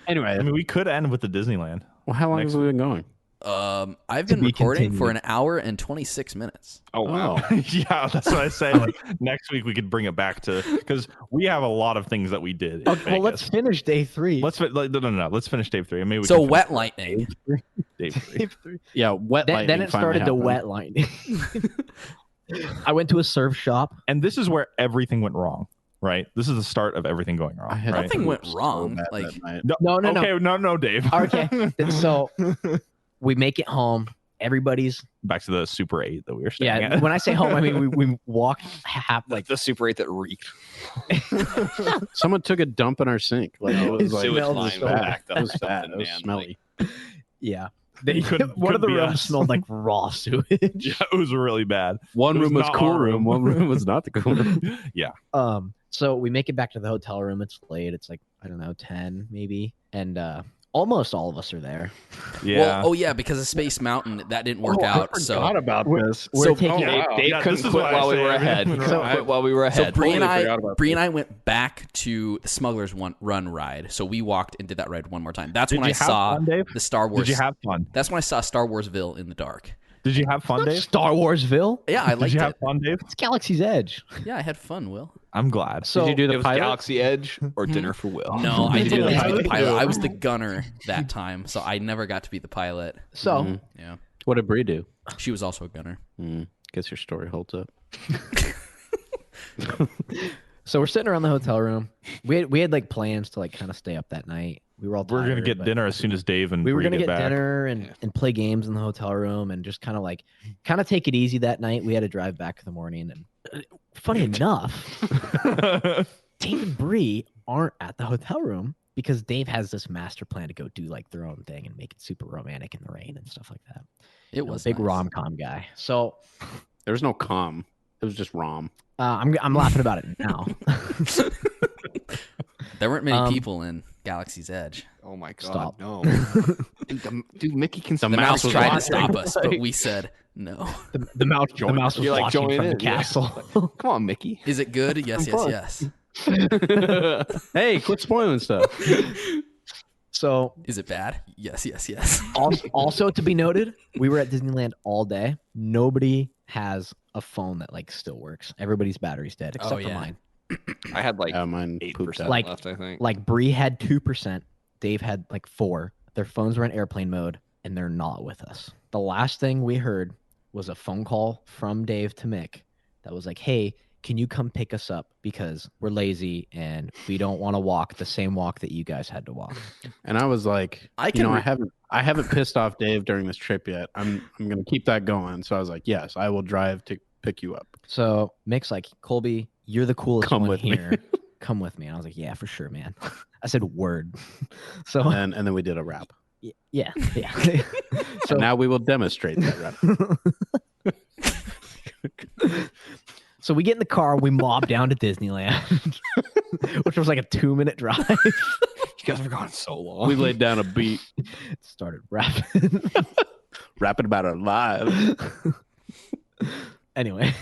Anyway, I mean, we could end with the Disneyland. well, how long next have we been going? I've To been be recording for continued. an hour and 26 minutes. Oh wow. Yeah, that's what I say. Like next week we could bring it back to because we have a lot of things that we did. in Okay, well, let's Vegas. finish day 3. No. Let's finish Dave 3. And maybe we So can wet finish lightning. Dave 3. Yeah, wet lightning. Then it finally started to happened. wet lightning. I went to a surf shop. And this is where everything went wrong, right? This is the start of everything going wrong. I had right? Nothing went so wrong, bad like- that night. No. Okay, no, Dave. Okay. So we make it home. Everybody's Back to the Super 8 that we were staying yeah. at. When I say home, I mean we walked Like the Super 8 that reeked. Someone took a dump in our sink. Like it was It like smelled it was so bad. bad. It was bad. It was Man, smelly. yeah. Couldn't One of the be rooms us. smelled like raw sewage. Yeah, it was really bad. One It was room was not cool our room. One room was not the cool room. Yeah. So we make it back to the hotel room. It's late. It's like, I don't know, 10 maybe. And almost all of us are there. Yeah. Well, yeah, because of Space Mountain, that didn't work out. So about this. We're taking Dave Yeah, couldn't this is quit why I while we say were everything ahead. went So wrong. quit while we were So ahead. Bree and Totally forgot about I went back to the Smugglers Run ride. So we walked and did that ride one more time. That's when I saw fun, Dave? the Star Wars. Did you have fun? That's when I saw Star Warsville in the dark. Did you have fun, Dave? Star Warsville. Yeah, I Did liked you have it. fun, Dave? It's Galaxy's Edge. Yeah, I had fun, Will. I'm glad. So Did you do It the was pilot? Galaxy Edge or Dinner for Will. No, I Did you didn't do the get to be the pilot? pilot. I was the gunner that time, so I never got to be the pilot. So Mhm. Yeah, What did Bree do? she was also a gunner. Guess your story holds up. so we're sitting around the hotel room. We had like plans to like kind of stay up that night. We were all We're gonna tired, get but dinner as soon as Dave and We were Bree gonna get back. dinner and play games in the hotel room and just kind of take it easy that night. We had to drive back in the morning. And funny enough, Dave and Bree aren't at the hotel room because Dave has this master plan to go do like their own thing and make it super romantic in the rain and stuff like that. It was a big nice. rom-com guy. So There was no com. It was just rom. I'm laughing about it now. There weren't many people in Galaxy's Edge. Oh my god, Stop. no. Dude, Mickey can The The mouse was tried to watching. stop us, but we said no. The mouse was You're like watching joining from the in, yeah. castle. Come on, Mickey. Is it good? Yes, yes, fun. yes. Hey, quit spoiling stuff. So Is it bad? Yes, yes, yes. also to be noted, we were at Disneyland all day. Nobody has a phone that like still works. Everybody's battery's dead except for yeah. mine. I had like Mine pooped 8% out. Like- left, I think. Like Bree had 2%, Dave had like 4. Their phones were in airplane mode and they're not with us. The last thing we heard was a phone call from Dave to Mick that was like, "Hey, can you come pick us up because we're lazy and we don't want to walk the same walk that you guys had to walk." And I was like, I can I haven't pissed off Dave during this trip yet. I'm gonna keep that going. So I was like, yes, I will drive to pick you up. So Mick's like, "Colby, you're the coolest Come one with me." here. Come with me." And I was like, "Yeah, for sure, man." I said, "Word." So And then we did a rap. yeah. So now we will demonstrate that rap. So we get in the car, we mob down to Disneyland, which was like a 2-minute drive. You guys have gone so long. We laid down a beat, Started rapping. rapping about our lives. Anyway,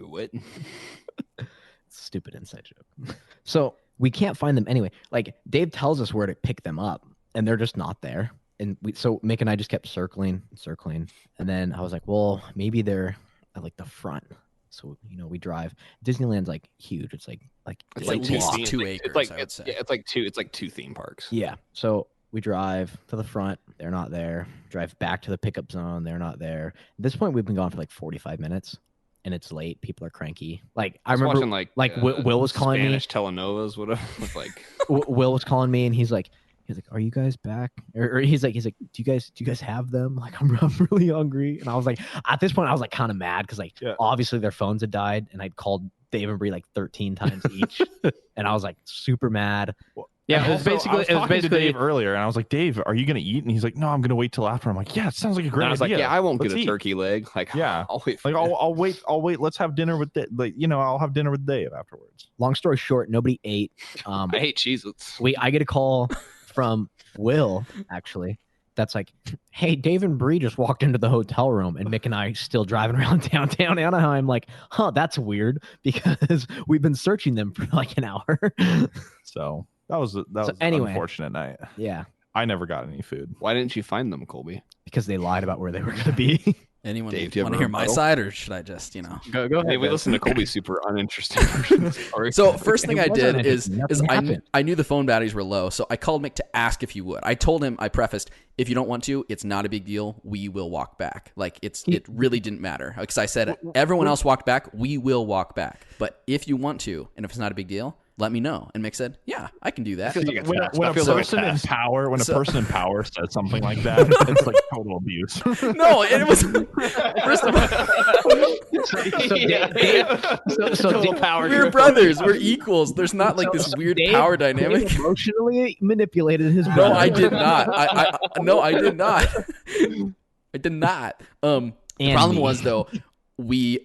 What? stupid inside joke. So we can't find them anyway. Like Dave tells us where to pick them up, and they're just not there. And so Mick and I just kept circling, and then I was like, well, maybe they're at like the front. So we drive. Disneyland's like huge. It's like It's like two at least blocks. 2 acres. It's like I would say. it's like two theme parks. Yeah. So We drive to the front. They're not there. Drive back to the pickup zone. They're not there. At this point, we've been gone for like 45 minutes, and it's late. People are cranky. Like I remember, watching, Will was calling Spanish me. telenovas, whatever. Like Will was calling me, and he's like, "Are you guys back?" Or he's like, "Do you guys have them?" Like, I'm really hungry, and I was like, at this point, I was like kind of mad because obviously their phones had died, and I'd called Dave and Bree like 13 times each, and I was like super mad. Yeah, it was basically to Dave earlier, and I was like, "Dave, are you gonna eat?" And he's like, "No, I'm gonna wait till after." I'm like, "Yeah, it sounds like a great idea." I was like, "Yeah, I won't Let's get a eat. turkey leg. Like, yeah, I'll wait. I'll wait. Let's have dinner with I'll have dinner with Dave afterwards." Long story short, nobody ate. I hate Cheez-Its. I get a call from Will actually. That's like, "Hey, Dave and Bree just walked into the hotel room, and Mick and I still driving around downtown Anaheim." Like, that's weird because we've been searching them for like an hour. So that was an unfortunate night. Yeah, I never got any food. Why didn't you find them, Colby? Because they lied about where they were going to be. Anyone Dave, want to hear my side, or should I just, go ahead? Hey, we listened to Colby's super uninteresting story. So first thing I did is I knew the phone batteries were low, so I called Mick to ask if he would. I told him, I prefaced, if you don't want to, it's not a big deal. We will walk back. Like it really didn't matter because I said everyone else walked back. We will walk back, but if you want to, and if it's not a big deal, let me know. And Mick said, "Yeah, I can do that." When a person in power says something like that, it's like total abuse. No, it was first of all, power. We're brothers. We're equals. There's not like this weird power dynamic. Dave emotionally manipulated his brother. No, I did not. I did not. I did not. The problem was though, Bree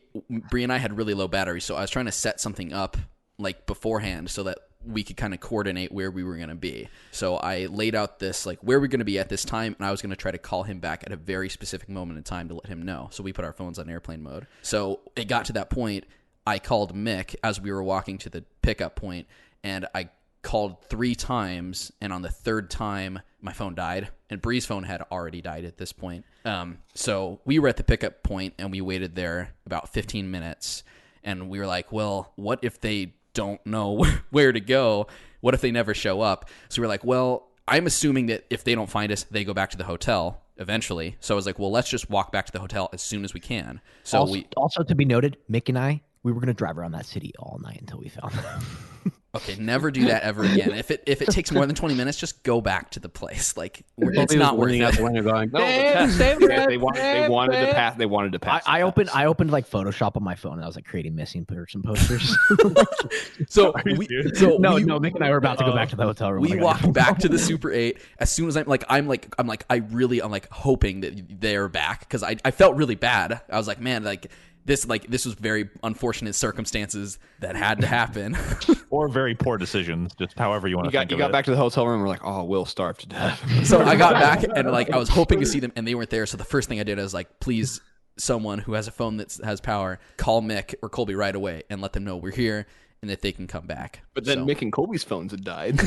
and I had really low batteries, so I was trying to set something up like beforehand so that we could kind of coordinate where we were going to be. So I laid out this, like where we're going to be at this time, and I was going to try to call him back at a very specific moment in time to let him know. So we put our phones on airplane mode. So it got to that point. I called Mick as we were walking to the pickup point, and I called 3 times, and on the 3rd time, my phone died, and Bree's phone had already died at this point. So we were at the pickup point, and we waited there about 15 minutes, and we were like, well, what if they don't know where to go? What if they never show up? So we're like, well, I'm assuming that if they don't find us, they go back to the hotel eventually. So I was like, well, let's just walk back to the hotel as soon as we can. So also to be noted, Mick and I, we were going to drive around that city all night until we found them. Okay, never do that ever again. If it takes more than 20 minutes, just go back to the place. Like it's not worth it. They wanted to pass. I opened like Photoshop on my phone, and I was like creating missing person posters. Mick and I were about to go back to the hotel room. We walked back to the Super 8 as soon as I'm hoping that they're back because I felt really bad. I was like, man, this was very unfortunate circumstances that had to happen. Or very poor decisions, just however you want to think of it. You got back to the hotel room and we're like, oh, Will starved to death. So I got back and I was hoping to see them and they weren't there. So the first thing I did, I was like, please, someone who has a phone that has power, call Mick or Colby right away and let them know we're here and that they can come back. But then Mick and Colby's phones had died.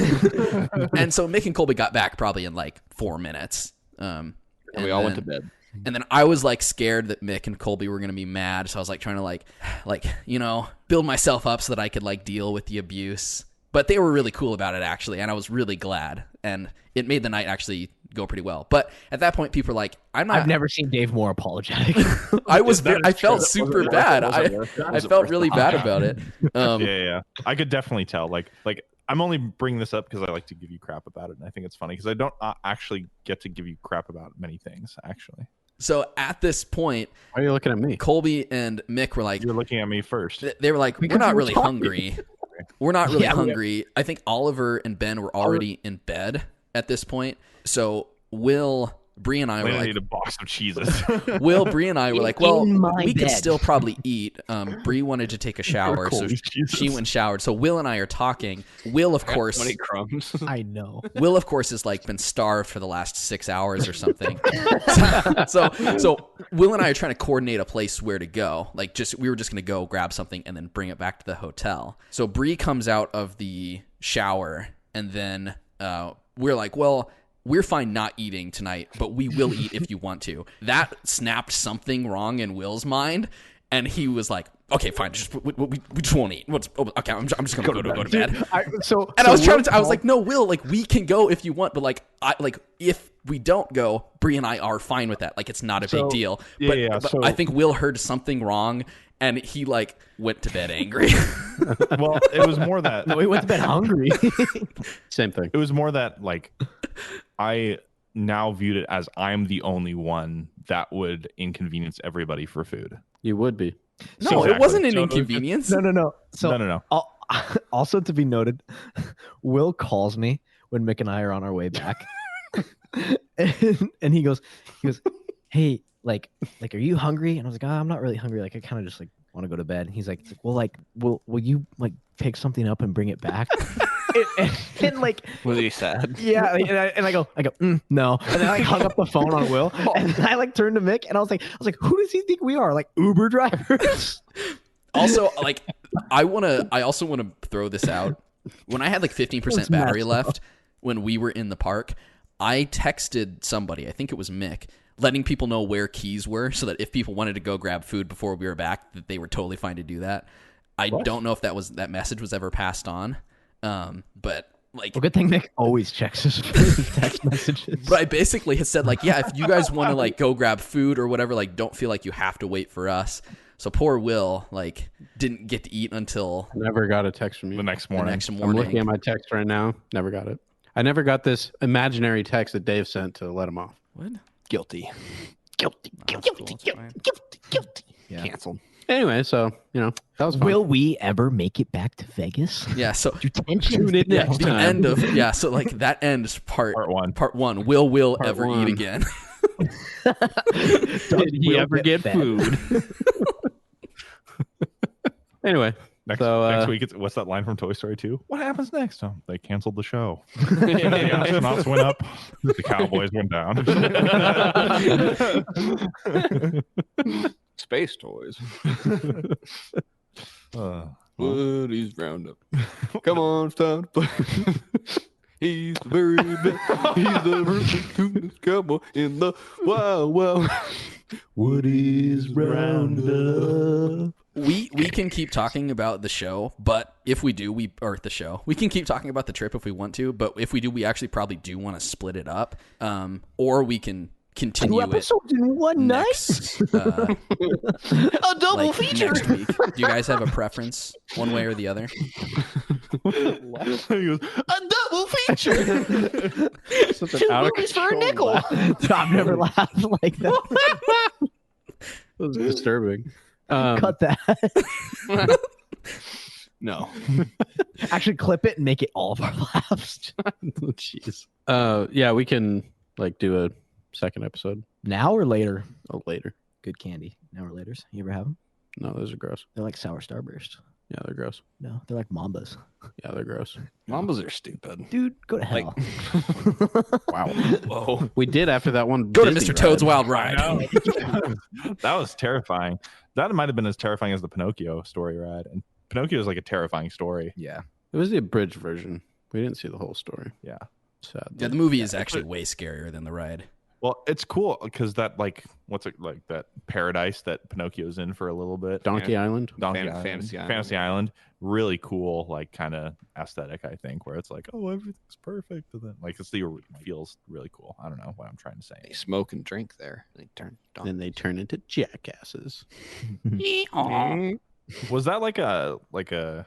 And so Mick and Colby got back probably in like 4 minutes. And we all went to bed. And then I was like scared that Mick and Colby were going to be mad. So I was like trying to build myself up so that I could like deal with the abuse. But they were really cool about it actually. And I was really glad. And it made the night actually go pretty well. But at that point, people were like, I've never seen Dave more apologetic. I felt super bad. I felt really bad about it. Yeah. I could definitely tell. Like I'm only bringing this up because I like to give you crap about it. And I think it's funny because I don't actually get to give you crap about many things actually. So at this point, why are you looking at me? Colby and Mick were like, "You're looking at me first." They were like, "We're not really hungry. We're not really hungry." I think Oliver and Ben were already in bed at this point. So Bree and I were like, need a box of cheeses. Bree and I were like, well, we could still probably eat. Bree wanted to take a shower, so she went and showered. So Will and I are talking. Will, of course, 20 crumbs. I know. Will, of course, has like been starved for the last 6 hours or something. So Will and I are trying to coordinate a place where to go. Like we were just going to go grab something and then bring it back to the hotel. So Bree comes out of the shower and then we're like, well, we're fine not eating tonight, but we will eat if you want to. That snapped something wrong in Will's mind, And he was like, "Okay, fine, we just won't eat. Okay, I'm just gonna go to bed." I was like, "No, Will, like we can go if you want, but like if we don't go, Bree and I are fine with that. Like it's not a big deal." But I think Will heard something wrong, and he like went to bed angry. Well, it was more that No, he went to bed hungry. Same thing. it was more that like I now viewed it as I'm the only one that would inconvenience everybody for food. You would be. No, it wasn't an inconvenience. No. So No. Also to be noted, Will calls me when Mick and I are on our way back, and he goes, "Hey, like, are you hungry?" And I was like, "I'm not really hungry. Like, I kind of just like want to go to bed." And he's like, "Well, like, will you like pick something up and bring it back?" and like, Was he sad? yeah, and I go, no, and then I like hung up the phone on Will, and then I like turned to Mick, and I was like, who does he think we are? Like Uber drivers? Also, like, I also want to throw this out. When I had like 15% battery left when we were in the park, I texted somebody, I think it was Mick, letting people know where keys were so that if people wanted to go grab food before we were back, that they were totally fine to do that. I don't know if that message was ever passed on. But like, Well, good thing Mick always checks his text messages. But I basically had said like, yeah, if you guys want to like go grab food or whatever, like don't feel like you have to wait for us. So poor Will like didn't get to eat until Never got a text from you. The next morning. I'm looking at my text right now. Never got it. I never got this imaginary text that Dave sent to let him off. What? Guilty. Yeah. Canceled. Anyway, so that was fun. Will we ever make it back to Vegas? Yeah. So Tune in next the time. end of so like that ends part one. Part one. Will Part ever one. eat again? Did he ever get food? Anyway, Next week, what's that line from Toy Story 2? What happens next? Oh, they canceled the show. The astronauts went up. The Cowboys went down. Space toys. Woody's Roundup. Come on, it's time to play. He's the very best. He's the ruthless cowboy in the wild, wild. Woody's Roundup. We can keep talking about the show, but if we do, we can keep talking about the trip if we want to, but if we do, we actually probably do want to split it up. Or we can continue 2 episodes in one next, night. A double feature next week. Do you guys have a preference one way or the other? He goes, A double feature. Such an 2 out of movies for a control nickel. laugh. I've never laughed like that. It was disturbing. Cut that. No. Actually, clip it and make it all of our laughs. Jeez. Yeah, we can like do a second episode. Now or later? Oh, later. Good candy. Now or later. You ever have them? No, those are gross. They're like sour Starburst. Yeah, they're gross. No, they're like Mambas. Yeah, they're gross. Mambas are stupid. Dude, go to hell. Wow. Whoa. We did after that one. Go to Disney Mr. Toad's ride. Wild Ride. that was terrifying. That might have been as terrifying as the Pinocchio story ride. And Pinocchio is like a terrifying story. Yeah. It was the abridged version. We didn't see the whole story. Yeah. Sad. Yeah, the movie is actually way scarier than the ride. Well, it's cool because that like what's it like that paradise that Pinocchio's in for a little bit. Donkey Island. Fantasy Island. Really cool, like kind of aesthetic, I think, where it's like, oh, everything's perfect. And then like feels really cool. I don't know what I'm trying to say. They smoke and drink there. They turn Then they turn into jackasses. Was that like an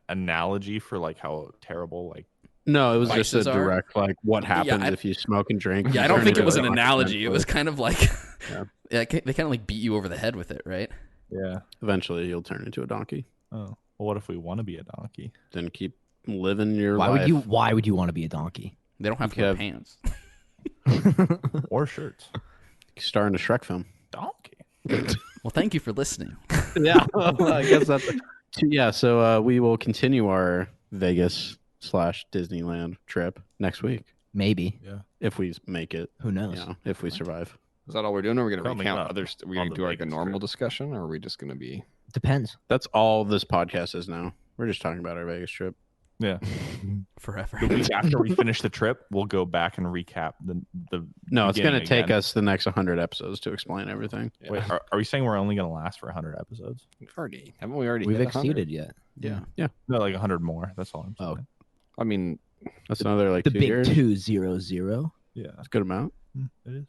analogy for like how terrible like No, it was Vices just a are? direct like what happens I- if you smoke and drink. Yeah, I You don't turn think it into was a an donkey analogy. It was eventually. kind of like Yeah. they kind of like beat you over the head with it, right? yeah. Eventually, you'll turn into a donkey. Oh, well, what if we want to be a donkey? Then keep living your Why life. Why would you want to be a donkey? They don't have to You wear have- pants. Or shirts? Star in a Shrek film? Donkey. Well, thank you for listening. Yeah, well, I guess that's yeah. So we will continue our Vegas/Disneyland trip next week Maybe. Yeah. if we make it. Who knows? You know, if we survive. Is that all we're doing? Or are we going to Coming recount up others? Are we on going the to do like a Vegas normal trip. discussion, or are we just going to be? Depends. That's all this podcast is now. We're just talking about our Vegas trip. Yeah. Forever. The week after we finish the trip, we'll go back and recap the No, it's going to take again. us the next 100 episodes to explain everything. Yeah. Wait, are we saying we're only going to last for 100 episodes? Haven't we already? We've hit 100? exceeded yet. Yeah. No, like 100 more. That's all I'm saying. I mean, That's another like The 2 big years. 200. Yeah, That's a good amount. it is.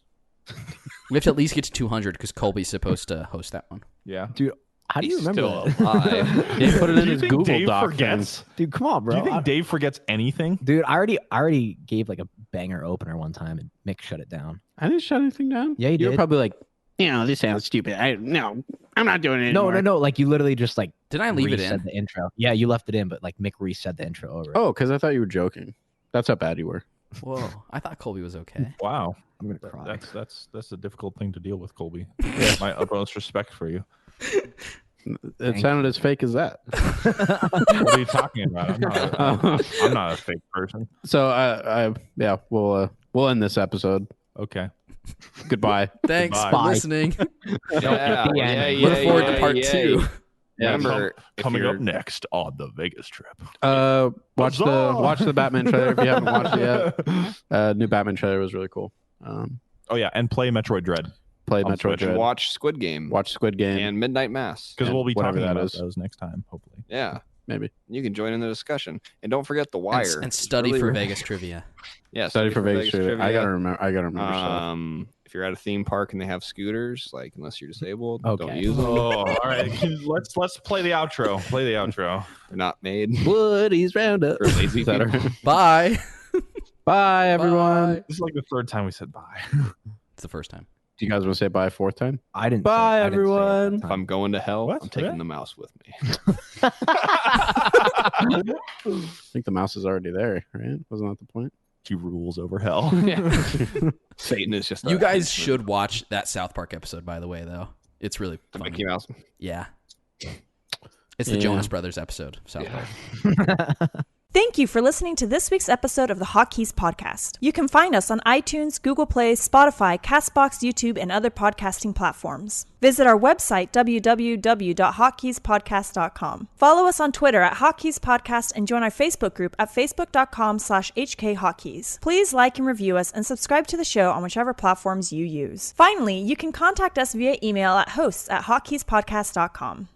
We have to at least get to 200 because Colby's supposed to host that one. Yeah. Dude, how do you he's remember still that? alive. They put it Do in you his think Google Dave Doc forgets? Dude, come on, bro. Do you think Dave forgets anything? Dude, I already gave like a banger opener one time and Mick shut it down. I didn't shut anything down. Yeah, you You were did. probably like, this sounds stupid. I'm not doing it anymore. No. Like you literally just like Did I leave it reset in? the intro. Yeah, you left it in, but like Mick reset the intro over. Oh, because I thought you were joking. That's how bad you were. Whoa. I thought Colby was okay. Wow. I'm gonna cry. That's a difficult thing to deal with, Colby. My utmost respect for you. It sounded as fake as that. What are you talking about? I'm not a fake person. So we'll end this episode. Okay. Goodbye. Thanks Goodbye. for Bye. listening. Yeah, Look forward to part 2. Remember, if Coming you're- up next on the Vegas trip. Watch the Batman trailer if you haven't watched it Oh yet. New Batman trailer was really cool. yeah, and play Metroid Dread Play On Metroid Switch. Dread. watch Squid Game Watch Squid Game. and Midnight Mass. because And we'll be whatever talking that about is. those next time, hopefully. Yeah, Maybe you can join in the discussion, and don't forget The Wire. And study Really- for Vegas trivia. Yeah, study for Vegas trivia. I gotta remember. Stuff. If you're at a theme park and they have scooters, like unless you're disabled, don't Okay. use them. All right. Let's play the outro. Play the outro. They're not made Woody's Roundup. for lazy Is that people. our- Bye. Bye, everyone. Bye. This is like the third time we said bye. It's the first time. Do you guys want to say bye a fourth time? I didn't. Bye, I didn't say it that everyone. time. If I'm going to hell, What? I'm taking Yeah. the mouse with me. I think the mouse is already there, right? Wasn't that the point? She rules over hell. Satan is just. You a guys henchman. should watch that South Park episode, by the way, though. It's really The funny. Mickey Mouse. Yeah. It's the Yeah. Jonas Brothers episode, South Yeah. Park. Thank you for listening to this week's episode of the Hotkeys podcast. You can find us on iTunes, Google Play, Spotify, Castbox, YouTube, and other podcasting platforms. Visit our website, www.hotkeyspodcast.com. Follow us on Twitter at Hotkeys Podcast and join our Facebook group at facebook.com/HKHotkeys. Please like and review us and subscribe to the show on whichever platforms you use. Finally, you can contact us via email at hosts@hotkeyspodcast.com.